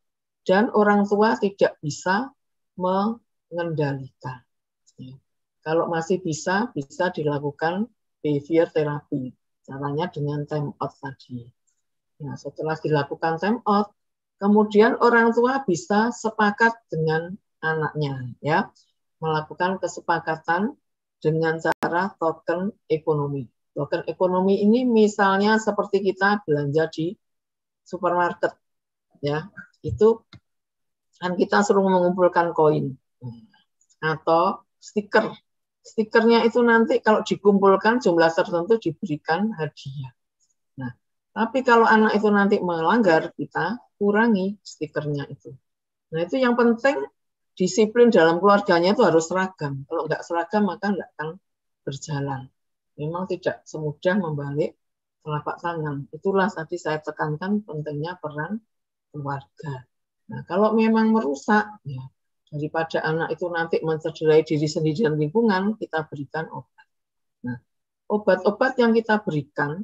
dan orang tua tidak bisa mengendalikan. Ya. Kalau masih bisa dilakukan behavior therapy. Caranya dengan time out tadi. Nah, setelah dilakukan time out, kemudian orang tua bisa sepakat dengan anaknya, ya, melakukan kesepakatan dengan cara token ekonomi. Token ekonomi ini misalnya seperti kita belanja di supermarket, ya, itu kan kita suruh mengumpulkan koin atau stiker. Stikernya itu nanti kalau dikumpulkan jumlah tertentu diberikan hadiah. Nah, tapi kalau anak itu nanti melanggar, kita kurangi stikernya itu. Nah, itu yang penting disiplin dalam keluarganya itu harus seragam. Kalau nggak seragam maka nggak akan berjalan. Memang tidak semudah membalik telapak tangan. Itulah tadi saya tekankan pentingnya peran keluarga. Nah, kalau memang merusak, ya, daripada anak itu nanti mencederai diri sendiri dan lingkungan, kita berikan obat. Nah, obat-obat yang kita berikan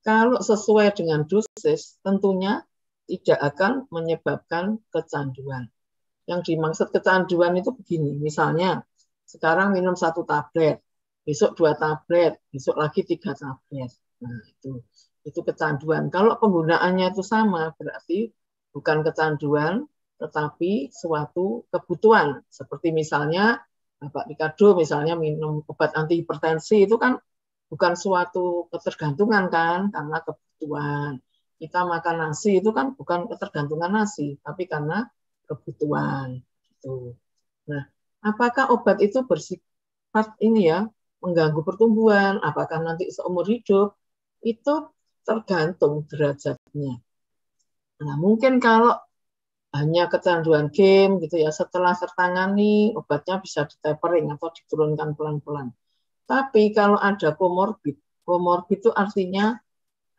kalau sesuai dengan dosis tentunya tidak akan menyebabkan kecanduan. Yang dimaksud kecanduan itu begini, misalnya sekarang minum 1 tablet, besok 2 tablet, besok lagi 3 tablet. Nah, itu kecanduan. Kalau penggunaannya itu sama, berarti bukan kecanduan, tetapi suatu kebutuhan. Seperti misalnya, Bapak Ricardo misalnya minum obat anti hipertensi, itu kan bukan suatu ketergantungan kan, karena kebutuhan. Kita makan nasi itu kan bukan ketergantungan nasi, tapi karena kebutuhan. Gitu. Nah, apakah obat itu bersifat ini ya, mengganggu pertumbuhan, apakah nanti seumur hidup, itu tergantung derajatnya. Nah, mungkin kalau hanya kecanduan game gitu ya, setelah tertangani obatnya bisa ditapering atau diturunkan pelan-pelan. Tapi kalau ada komorbid itu artinya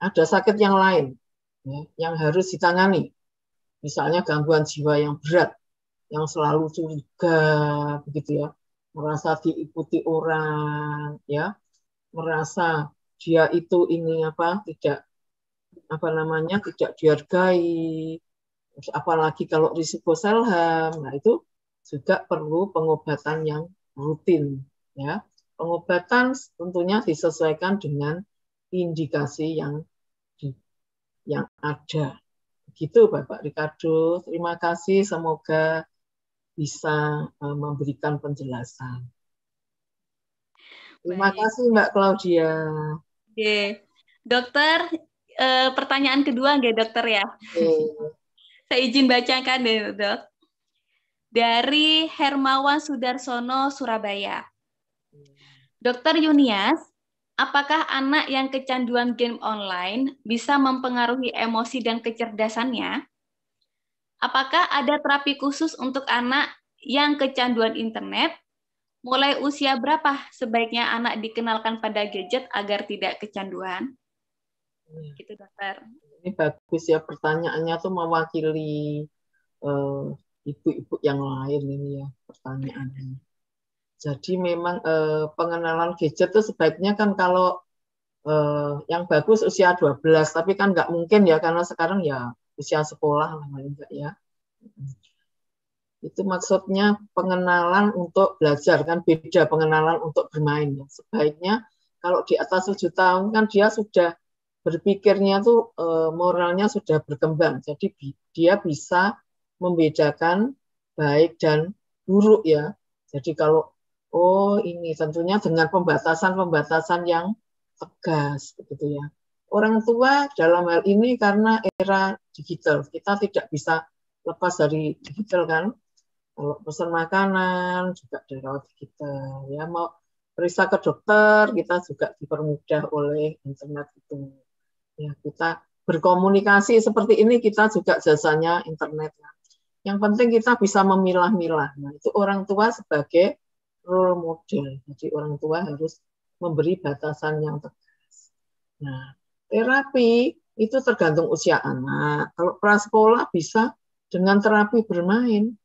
ada sakit yang lain ya, yang harus ditangani. Misalnya gangguan jiwa yang berat, yang selalu curiga begitu ya, merasa diikuti orang ya, merasa dia itu ini tidak dihargai, apalagi kalau risiko selham. Nah, itu juga perlu pengobatan yang rutin ya. Pengobatan tentunya disesuaikan dengan indikasi yang ada. Begitu Bapak Ricardo, terima kasih, semoga bisa memberikan penjelasan. Terima kasih Mbak Claudia.
Oke. Dokter, pertanyaan kedua nggak dokter ya? Saya izin bacakan deh, Dok. Dari Hermawan Sudarsono, Surabaya. Dokter Yunias, apakah anak yang kecanduan game online bisa mempengaruhi emosi dan kecerdasannya? Apakah ada terapi khusus untuk anak yang kecanduan internet? Mulai usia berapa sebaiknya anak dikenalkan pada gadget agar tidak kecanduan? Gitu, dokter.
Ini bagus ya, pertanyaannya tuh mewakili ibu-ibu yang lain ini ya pertanyaannya. Jadi memang pengenalan gadget itu sebaiknya kan kalau yang bagus usia 12, tapi kan nggak mungkin ya karena sekarang ya usia sekolah namanya ya. Itu maksudnya pengenalan untuk belajar kan beda pengenalan untuk bermain ya. Sebaiknya kalau di atas 7 tahun kan dia sudah berpikirnya tuh moralnya sudah berkembang. Jadi dia bisa membedakan baik dan buruk ya. Jadi kalau ini tentunya dengan pembatasan-pembatasan yang tegas begitu ya. Orang tua dalam hal ini karena era digital, kita tidak bisa lepas dari digital kan. Kalau pesan makanan juga lewat digital ya, mau periksa ke dokter kita juga dipermudah oleh internet itu. Ya, kita berkomunikasi seperti ini kita juga jasanya internet. Yang penting kita bisa memilah-milah. Nah, itu orang tua sebagai role model. Jadi orang tua harus memberi batasan yang tegas. Nah, terapi itu tergantung usia anak. Kalau prasekolah bisa dengan terapi bermain.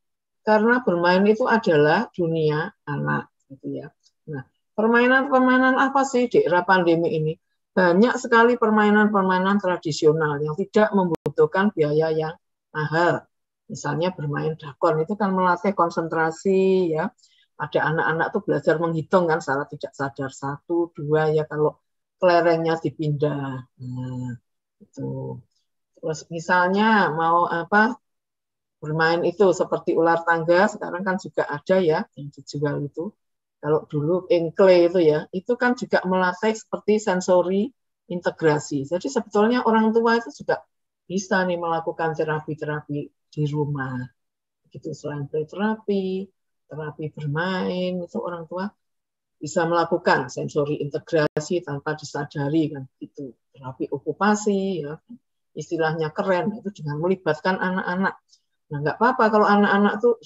Karena bermain itu adalah dunia anak, gitu ya. Nah, permainan-permainan apa sih di era pandemi ini? Banyak sekali permainan-permainan tradisional yang tidak membutuhkan biaya yang mahal. Misalnya bermain dakon itu kan melatih konsentrasi ya. Ada anak-anak tuh belajar menghitung kan secara tidak sadar 1, 2 ya kalau kelerengnya dipindah. Nah, itu. Terus misalnya mau bermain itu seperti ular tangga, sekarang kan juga ada ya yang dijual itu. Kalau dulu engkle itu ya, itu kan juga melatih seperti sensori integrasi. Jadi sebetulnya orang tua itu juga bisa nih melakukan terapi-terapi di rumah. Begitu selain terapi bermain, itu orang tua bisa melakukan sensori integrasi tanpa disadari kan itu. Terapi okupasi ya, istilahnya keren itu dengan melibatkan anak-anak. Nah, nggak apa-apa kalau anak-anak tuh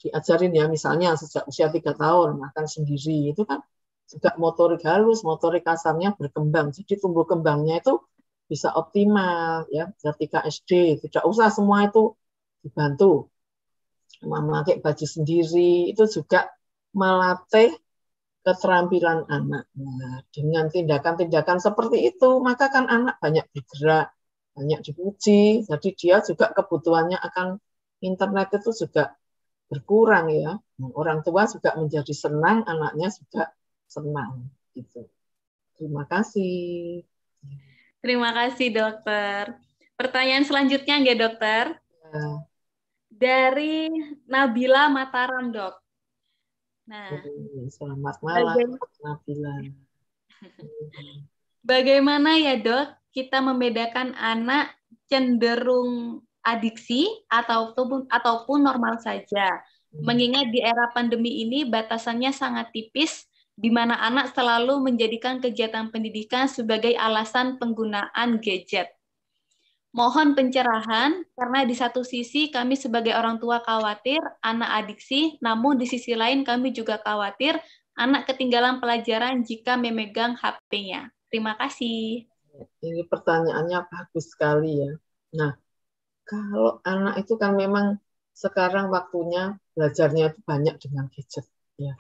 diajarin ya, misalnya sejak usia 3 tahun makan sendiri, itu kan juga motorik halus, motorik kasarnya berkembang. Jadi tumbuh kembangnya itu bisa optimal ya, ketika SD. Tidak usah semua itu dibantu. Memakai baju sendiri, itu juga melatih keterampilan anak. Nah, dengan tindakan-tindakan seperti itu, maka kan anak banyak bergerak, banyak dipuji, jadi dia juga kebutuhannya akan internet itu juga berkurang ya. Orang tua juga menjadi senang, anaknya juga senang. Gitu. Terima kasih.
Terima kasih, dokter. Pertanyaan selanjutnya, nggak, dokter?
Ya.
Dari Nabila Mataram, dok. Nah,
selamat malam, Nabila.
Bagaimana ya, dok, kita membedakan anak cenderung adiksi ataupun normal saja? Mengingat di era pandemi ini batasannya sangat tipis, di mana anak selalu menjadikan kegiatan pendidikan sebagai alasan penggunaan gadget. Mohon pencerahan, karena di satu sisi kami sebagai orang tua khawatir anak adiksi, namun di sisi lain kami juga khawatir anak ketinggalan pelajaran jika memegang HP-nya. Terima kasih.
Ini pertanyaannya bagus sekali ya. Nah, kalau anak itu kan memang sekarang waktunya belajarnya itu banyak dengan gadget. Ya.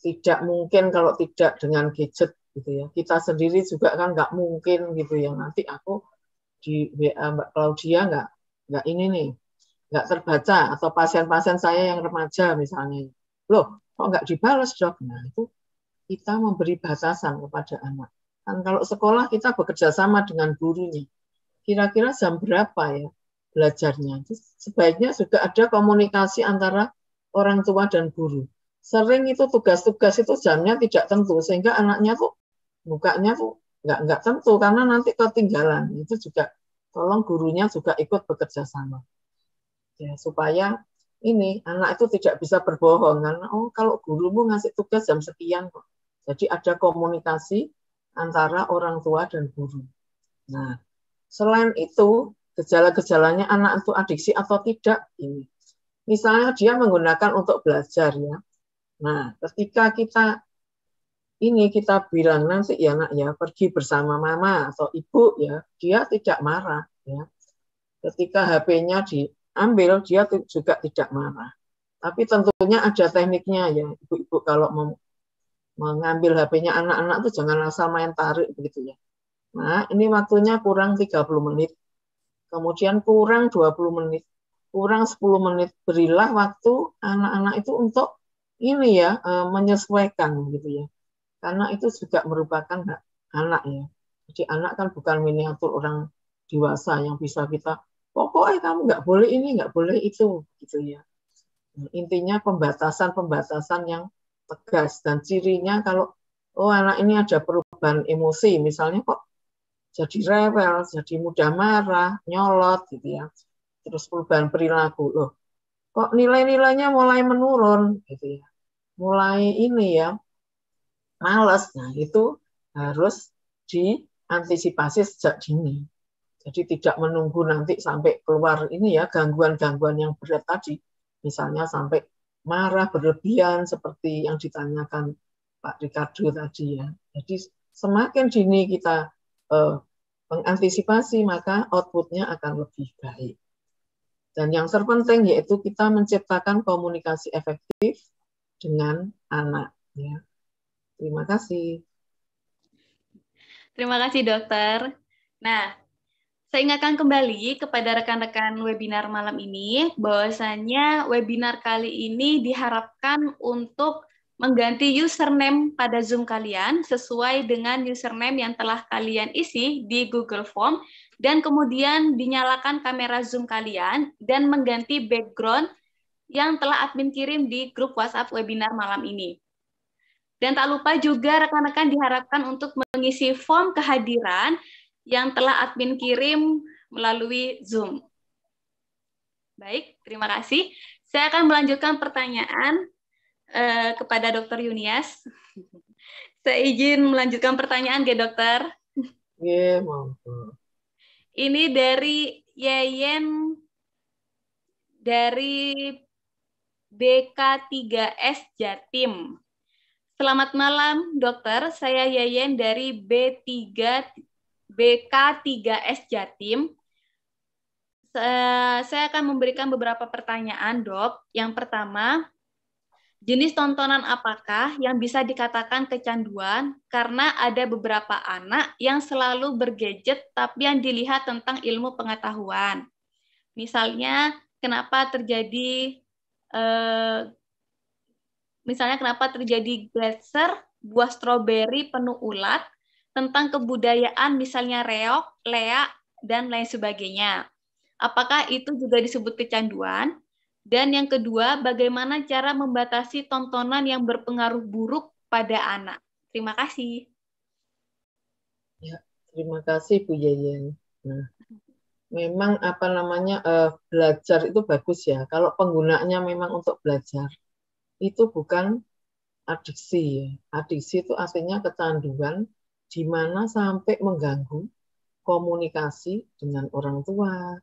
Tidak mungkin kalau tidak dengan gadget gitu ya. Kita sendiri juga kan nggak mungkin gitu ya. Nanti aku di WA Mbak Claudia nggak ini nih, nggak terbaca, atau pasien-pasien saya yang remaja misalnya, loh kok nggak dibalas dok? Nah itu kita memberi batasan kepada anak. Kan kalau sekolah kita bekerja sama dengan gurunya, kira-kira jam berapa ya belajarnya? Sebaiknya juga ada komunikasi antara orang tua dan guru. Sering itu tugas-tugas itu jamnya tidak tentu, sehingga anaknya tuh bukanya tuh nggak tentu, karena nanti ketinggalan. Itu juga tolong gurunya juga ikut bekerja sama. Ya, supaya ini anak itu tidak bisa berbohong, karena oh kalau gurumu ngasih tugas jam sekian kok. Jadi ada komunikasi antara orang tua dan guru. Nah, selain itu, gejala-gejalanya anak itu adiksi atau tidak ini. Misalnya dia menggunakan untuk belajar ya. Nah, ketika kita bilang nanti ya nak ya pergi bersama mama atau ibu ya, dia tidak marah ya. Ketika HP-nya diambil dia juga tidak marah. Tapi tentunya ada tekniknya ya, ibu-ibu kalau mengambil HP-nya anak-anak itu jangan asal main tarik begitu ya. Nah, ini waktunya kurang 30 menit. Kemudian kurang 20 menit. Kurang 10 menit. Berilah waktu anak-anak itu untuk ini ya, menyesuaikan gitu ya. Karena itu juga merupakan hak anak ya. Jadi anak kan bukan miniatur orang dewasa yang bisa kita, pokoknya kamu nggak boleh ini, nggak boleh itu, gitu ya. Intinya pembatasan yang tegas, dan cirinya kalau oh anak ini ada perubahan emosi, misalnya kok jadi rewel, jadi mudah marah, nyolot, gitu ya. Terus perubahan perilaku, loh, kok nilai-nilainya mulai menurun, gitu ya. Mulai ini ya, malas. Nah, itu harus diantisipasi sejak dini. Jadi tidak menunggu nanti sampai keluar ini ya gangguan-gangguan yang berat tadi. Misalnya sampai marah berlebihan seperti yang ditanyakan Pak Ricardo tadi ya. Jadi semakin dini kita mengantisipasi, maka outputnya akan lebih baik. Dan yang terpenting yaitu kita menciptakan komunikasi efektif dengan anak. Ya. Terima kasih.
Terima kasih, dokter. Nah, saya ingatkan kembali kepada rekan-rekan webinar malam ini, bahwasannya webinar kali ini diharapkan untuk mengganti username pada Zoom kalian sesuai dengan username yang telah kalian isi di Google Form, dan kemudian dinyalakan kamera Zoom kalian dan mengganti background yang telah admin kirim di grup WhatsApp webinar malam ini. Dan tak lupa juga rekan-rekan diharapkan untuk mengisi form kehadiran yang telah admin kirim melalui Zoom. Baik, terima kasih. Saya akan melanjutkan pertanyaan kepada Dr. Yunias. Saya izin melanjutkan pertanyaan, ya, dokter.
Iya, monggo.
Ini dari Yeyen dari BK3S Jatim. Selamat malam, dokter. Saya Yeyen dari BK3S Jatim. Saya akan memberikan beberapa pertanyaan, dok. Yang pertama, Jenis tontonan apakah yang bisa dikatakan kecanduan karena ada beberapa anak yang selalu bergadget tapi yang dilihat tentang ilmu pengetahuan. Misalnya kenapa terjadi geyser buah stroberi penuh ulat, tentang kebudayaan misalnya reok, leak, dan lain sebagainya. Apakah itu juga disebut kecanduan? Dan yang kedua, bagaimana cara membatasi tontonan yang berpengaruh buruk pada anak? Terima kasih.
Ya, terima kasih Bu Yeyen. Nah, memang belajar itu bagus ya. Kalau penggunaannya memang untuk belajar, itu bukan adiksi ya. Adiksi itu artinya kecanduan di mana sampai mengganggu komunikasi dengan orang tua,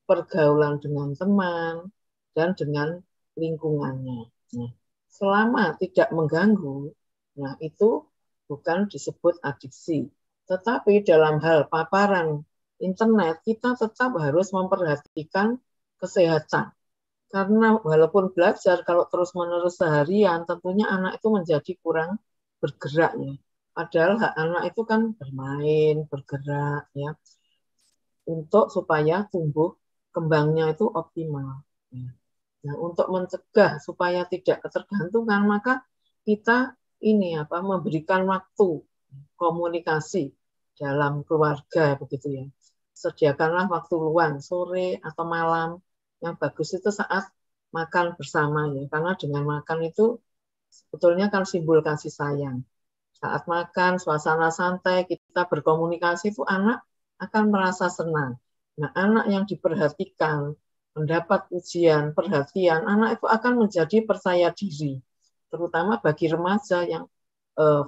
pergaulan dengan teman, dan dengan lingkungannya. Nah, selama tidak mengganggu, nah itu bukan disebut adiksi. Tetapi dalam hal paparan internet, kita tetap harus memperhatikan kesehatan. Karena walaupun belajar, kalau terus-menerus seharian, tentunya anak itu menjadi kurang bergerak ya. Padahal hak anak itu kan bermain, bergerak ya, untuk supaya tumbuh kembangnya itu optimal. Nah, untuk mencegah supaya tidak ketergantungan, maka kita memberikan waktu komunikasi dalam keluarga begitu ya. Sediakanlah waktu luang sore atau malam. Yang bagus itu saat makan bersama ya, karena dengan makan itu sebetulnya kan simbol kasih sayang. Saat makan, suasana santai, kita berkomunikasi itu anak akan merasa senang. Nah, anak yang diperhatikan, mendapat ujian, perhatian, anak itu akan menjadi percaya diri. Terutama bagi remaja yang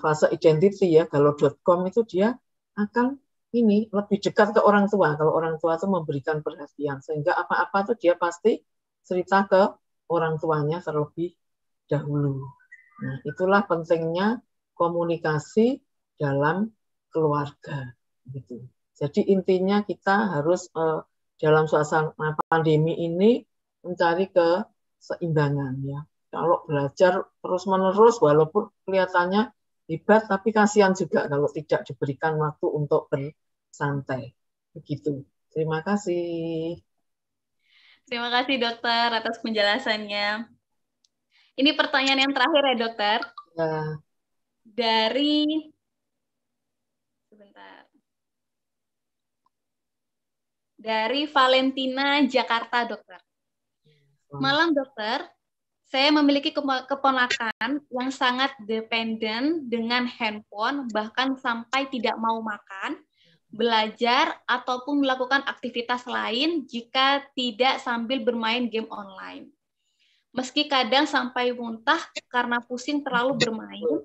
fase identity ya, galau.com itu dia akan lebih dekat ke orang tua. Kalau orang tua itu memberikan perhatian, sehingga apa-apa tuh dia pasti cerita ke orang tuanya terlebih dahulu. Nah, itulah pentingnya komunikasi dalam keluarga gitu. Jadi intinya kita harus dalam suasana pandemi ini mencari keseimbangan ya. Kalau belajar terus-menerus walaupun kelihatannya hebat tapi kasihan juga kalau tidak diberikan waktu untuk bersantai. Begitu. Terima kasih.
Terima kasih dokter atas penjelasannya. Ini pertanyaan yang terakhir ya dokter.
Ya.
Dari Valentina, Jakarta, dokter. Malam, dokter. Saya memiliki keponakan yang sangat dependen dengan handphone, bahkan sampai tidak mau makan, belajar, ataupun melakukan aktivitas lain jika tidak sambil bermain game online. Meski kadang sampai muntah karena pusing terlalu bermain,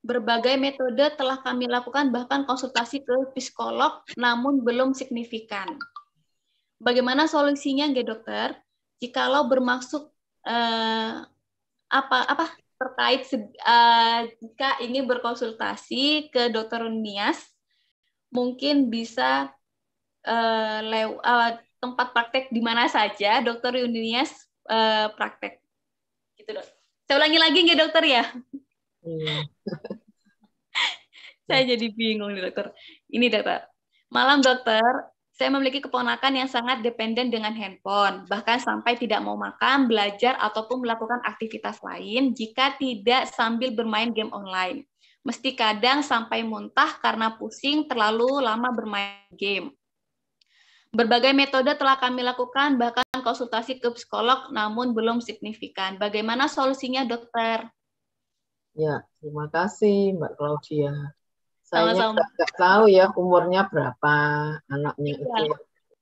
berbagai metode telah kami lakukan, bahkan konsultasi ke psikolog, namun belum signifikan. Bagaimana solusinya, nggih dokter? Jikalau bermaksud terkait jika ingin berkonsultasi ke dokter Nias, mungkin bisa tempat praktek di mana saja dokter Nias praktek. Gitu, dok. Saya ulangi lagi nggih dokter ya? Saya jadi bingung nih dokter. Ini dokter. Malam dokter, saya memiliki keponakan yang sangat dependen dengan handphone, bahkan sampai tidak mau makan, belajar, ataupun melakukan aktivitas lain jika tidak sambil bermain game online. Mesti kadang sampai muntah karena pusing terlalu lama bermain game. Berbagai metode telah kami lakukan, bahkan konsultasi ke psikolog, namun belum signifikan. Bagaimana solusinya, dokter?
Ya, terima kasih Mbak Claudia. Saya
Sama-sama.
nggak tahu ya umurnya berapa anaknya itu.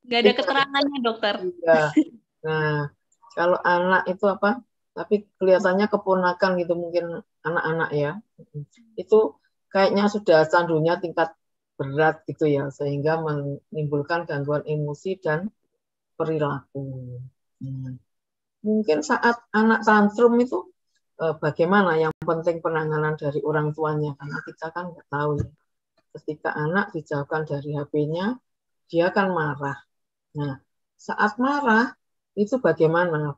Nggak ada keterangannya, dokter.
Iya. Nah, kalau anak itu tapi kelihatannya keponakan gitu, mungkin anak-anak ya. Itu kayaknya sudah candunya tingkat berat gitu ya, sehingga menimbulkan gangguan emosi dan perilaku. Mungkin saat anak tantrum itu bagaimana, yang penting penanganan dari orang tuanya, karena kita kan nggak tahu ya. Ketika anak dijauhkan dari HP-nya, dia akan marah. Nah, saat marah itu bagaimana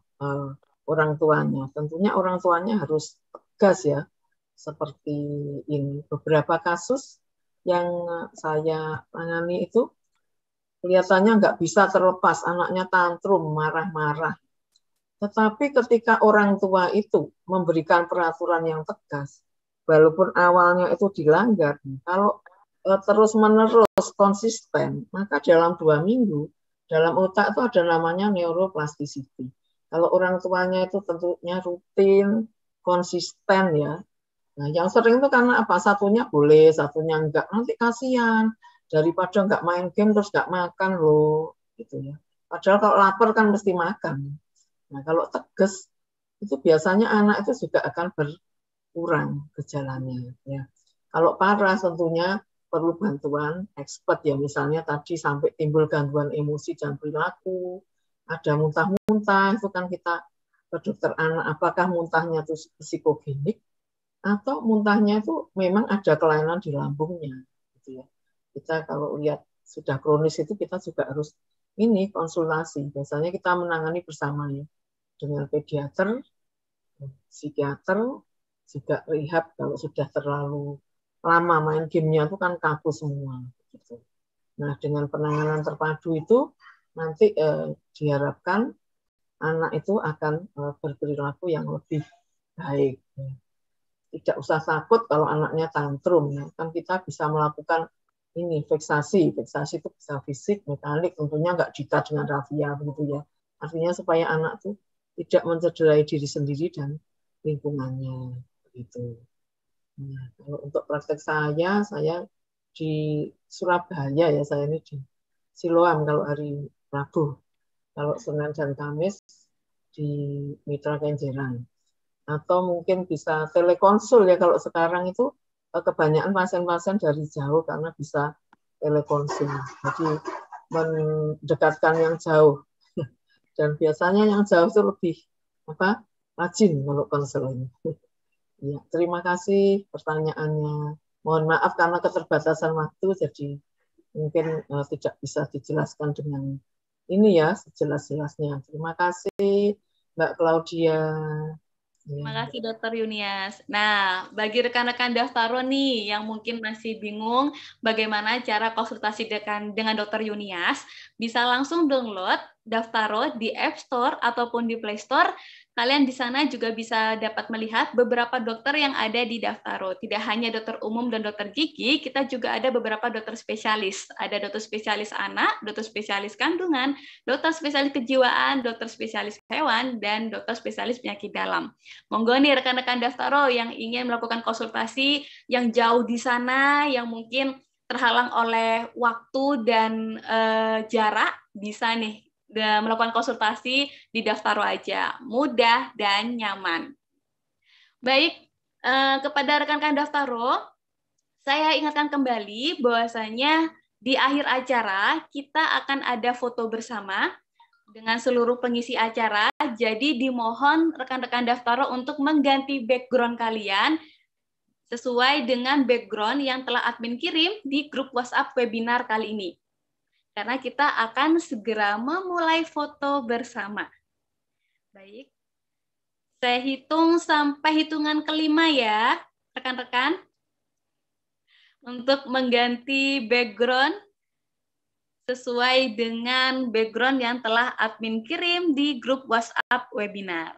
orang tuanya. Tentunya orang tuanya harus tegas ya, seperti ini. Beberapa kasus yang saya tangani itu kelihatannya nggak bisa terlepas, anaknya tantrum, marah-marah. Tetapi ketika orang tua itu memberikan peraturan yang tegas, walaupun awalnya itu dilanggar, kalau terus-menerus konsisten, maka dalam 2 minggu, dalam otak itu ada namanya neuroplasticity. Kalau orang tuanya itu tentunya rutin, konsisten ya. Nah, yang sering itu karena apa? Satunya boleh, satunya enggak. Nanti kasihan. Daripada enggak main game terus enggak makan loh, gitu ya. Padahal kalau lapar kan mesti makan. Nah, kalau tegas itu biasanya anak itu juga akan berkurang gejalanya ya. Kalau parah tentunya perlu bantuan expert ya, misalnya tadi sampai timbul gangguan emosi dan perilaku, ada muntah-muntah, itu kan kita ke dokter anak apakah muntahnya itu psikogenik atau muntahnya itu memang ada kelainan di lambungnya gitu ya. Kita kalau lihat sudah kronis itu kita juga harus ini konsultasi. Biasanya kita menangani bersama ya dengan pediater, psikiater, juga rehab kalau sudah terlalu lama main gamenya itu kan kaku semua. Gitu. Nah dengan penanganan terpadu itu nanti diharapkan anak itu akan berperilaku yang lebih baik. Tidak usah takut kalau anaknya tantrum. Ya. Kan kita bisa melakukan ini veksasi. Veksasi itu bisa fisik, mekanik, tentunya nggak jikat dengan rafia begitu ya. Artinya supaya anak tuh tidak mencederai diri sendiri dan lingkungannya begitu. Nah, kalau untuk praktek saya di Surabaya ya, saya ini di Siloam kalau hari Rabu, kalau Senin dan Kamis di Mitra Kenjeran. Atau mungkin bisa telekonsul ya, kalau sekarang itu kebanyakan pasien-pasien dari jauh karena bisa telekonsul. Jadi mendekatkan yang jauh. Dan biasanya yang jauh itu lebih rajin kalau konseling. Ya, terima kasih pertanyaannya. Mohon maaf karena keterbatasan waktu, jadi mungkin tidak bisa dijelaskan dengan ini ya sejelas-jelasnya. Terima kasih Mbak Claudia.
Terima kasih Dr. Yunias. Nah, bagi rekan-rekan Daftaro nih yang mungkin masih bingung bagaimana cara konsultasi dengan Dr. Yunias, bisa langsung download Daftaro di App Store ataupun di Play Store. Kalian di sana juga bisa dapat melihat beberapa dokter yang ada di Daftaro. Tidak hanya dokter umum dan dokter gigi, kita juga ada beberapa dokter spesialis. Ada dokter spesialis anak, dokter spesialis kandungan, dokter spesialis kejiwaan, dokter spesialis hewan, dan dokter spesialis penyakit dalam. Monggo nih rekan-rekan Daftaro yang ingin melakukan konsultasi yang jauh di sana, yang mungkin terhalang oleh waktu dan jarak, bisa nih melakukan konsultasi di Daftaro aja, mudah dan nyaman. Baik, kepada rekan-rekan Daftaro, saya ingatkan kembali bahwasanya di akhir acara kita akan ada foto bersama dengan seluruh pengisi acara. Jadi dimohon rekan-rekan Daftaro untuk mengganti background kalian sesuai dengan background yang telah admin kirim di grup WhatsApp webinar kali ini. Karena kita akan segera memulai foto bersama. Baik. Saya hitung sampai hitungan kelima ya, rekan-rekan. Untuk mengganti background sesuai dengan background yang telah admin kirim di grup WhatsApp webinar.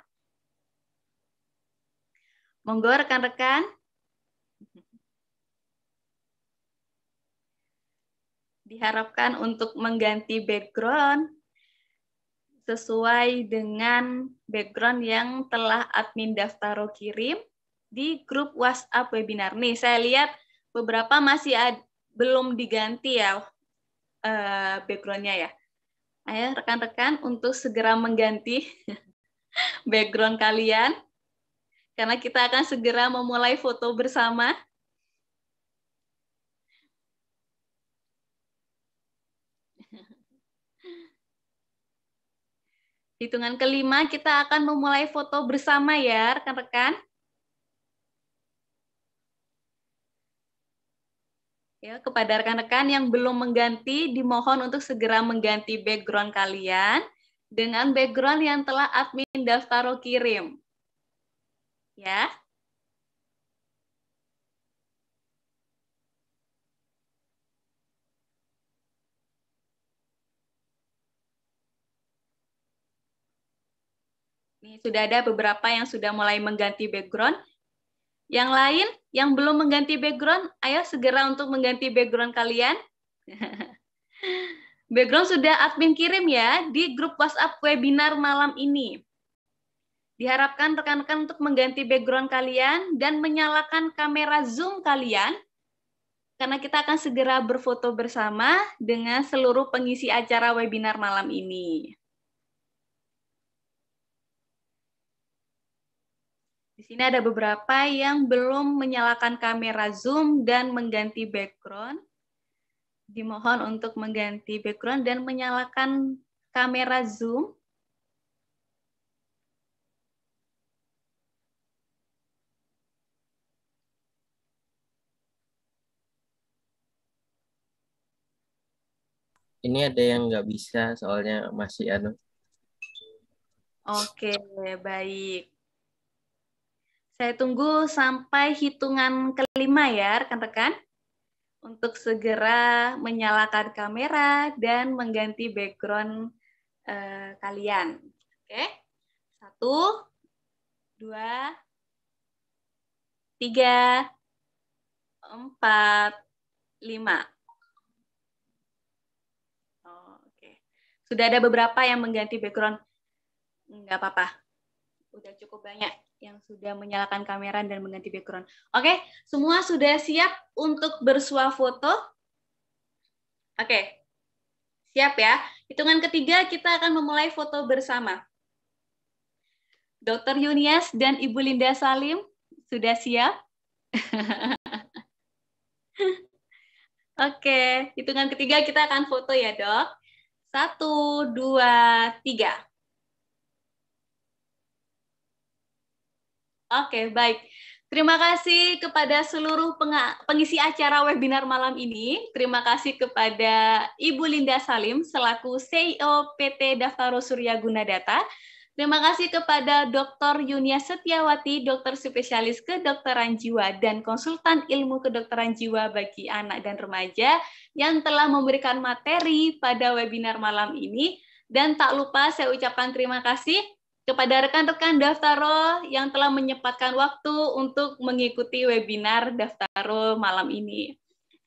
Monggo rekan-rekan. Diharapkan untuk mengganti background sesuai dengan background yang telah admin Daftaro kirim di grup WhatsApp webinar. Nih, saya lihat beberapa masih belum diganti ya background-nya ya. Ayo rekan-rekan untuk segera mengganti background kalian, karena kita akan segera memulai foto bersama. Hitungan kelima kita akan memulai foto bersama ya rekan-rekan. Ya, kepada rekan-rekan yang belum mengganti, dimohon untuk segera mengganti background kalian dengan background yang telah admin Daftaro kirim. Ya. Nih, sudah ada beberapa yang sudah mulai mengganti background. Yang lain yang belum mengganti background, ayo segera untuk mengganti background kalian. Background sudah admin kirim ya di grup WhatsApp webinar malam ini. Diharapkan rekan-rekan untuk mengganti background kalian dan menyalakan kamera Zoom kalian, karena kita akan segera berfoto bersama dengan seluruh pengisi acara webinar malam ini. Di sini ada beberapa yang belum menyalakan kamera Zoom dan mengganti background. Dimohon untuk mengganti background dan menyalakan kamera Zoom.
Ini ada yang nggak bisa soalnya masih anu.
Oke, baik. Saya tunggu sampai hitungan kelima ya, rekan-rekan. Untuk segera menyalakan kamera dan mengganti background kalian. Oke. 1, 2, 3, 4, 5. Oke. Sudah ada beberapa yang mengganti background. Enggak apa-apa. Udah cukup banyak yang sudah menyalakan kamera dan mengganti background. Oke, semua sudah siap untuk bersuah foto? Oke, siap ya. Hitungan ketiga kita akan memulai foto bersama. Dr. Yunias dan Ibu Linda Salim, sudah siap? Oke, hitungan ketiga kita akan foto ya, Dok. 1, 2, 3. Oke, baik. Terima kasih kepada seluruh pengisi acara webinar malam ini. Terima kasih kepada Ibu Linda Salim selaku CEO PT Daftaro Surya Guna Data. Terima kasih kepada Dr. Yunia Setiawati, dokter spesialis kedokteran jiwa dan konsultan ilmu kedokteran jiwa bagi anak dan remaja yang telah memberikan materi pada webinar malam ini. Dan tak lupa saya ucapkan terima kasih kepada rekan-rekan Daftaro yang telah menyempatkan waktu untuk mengikuti webinar Daftaro malam ini.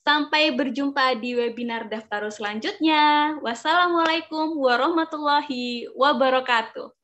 Sampai berjumpa di webinar Daftaro selanjutnya. Wassalamualaikum warahmatullahi wabarakatuh.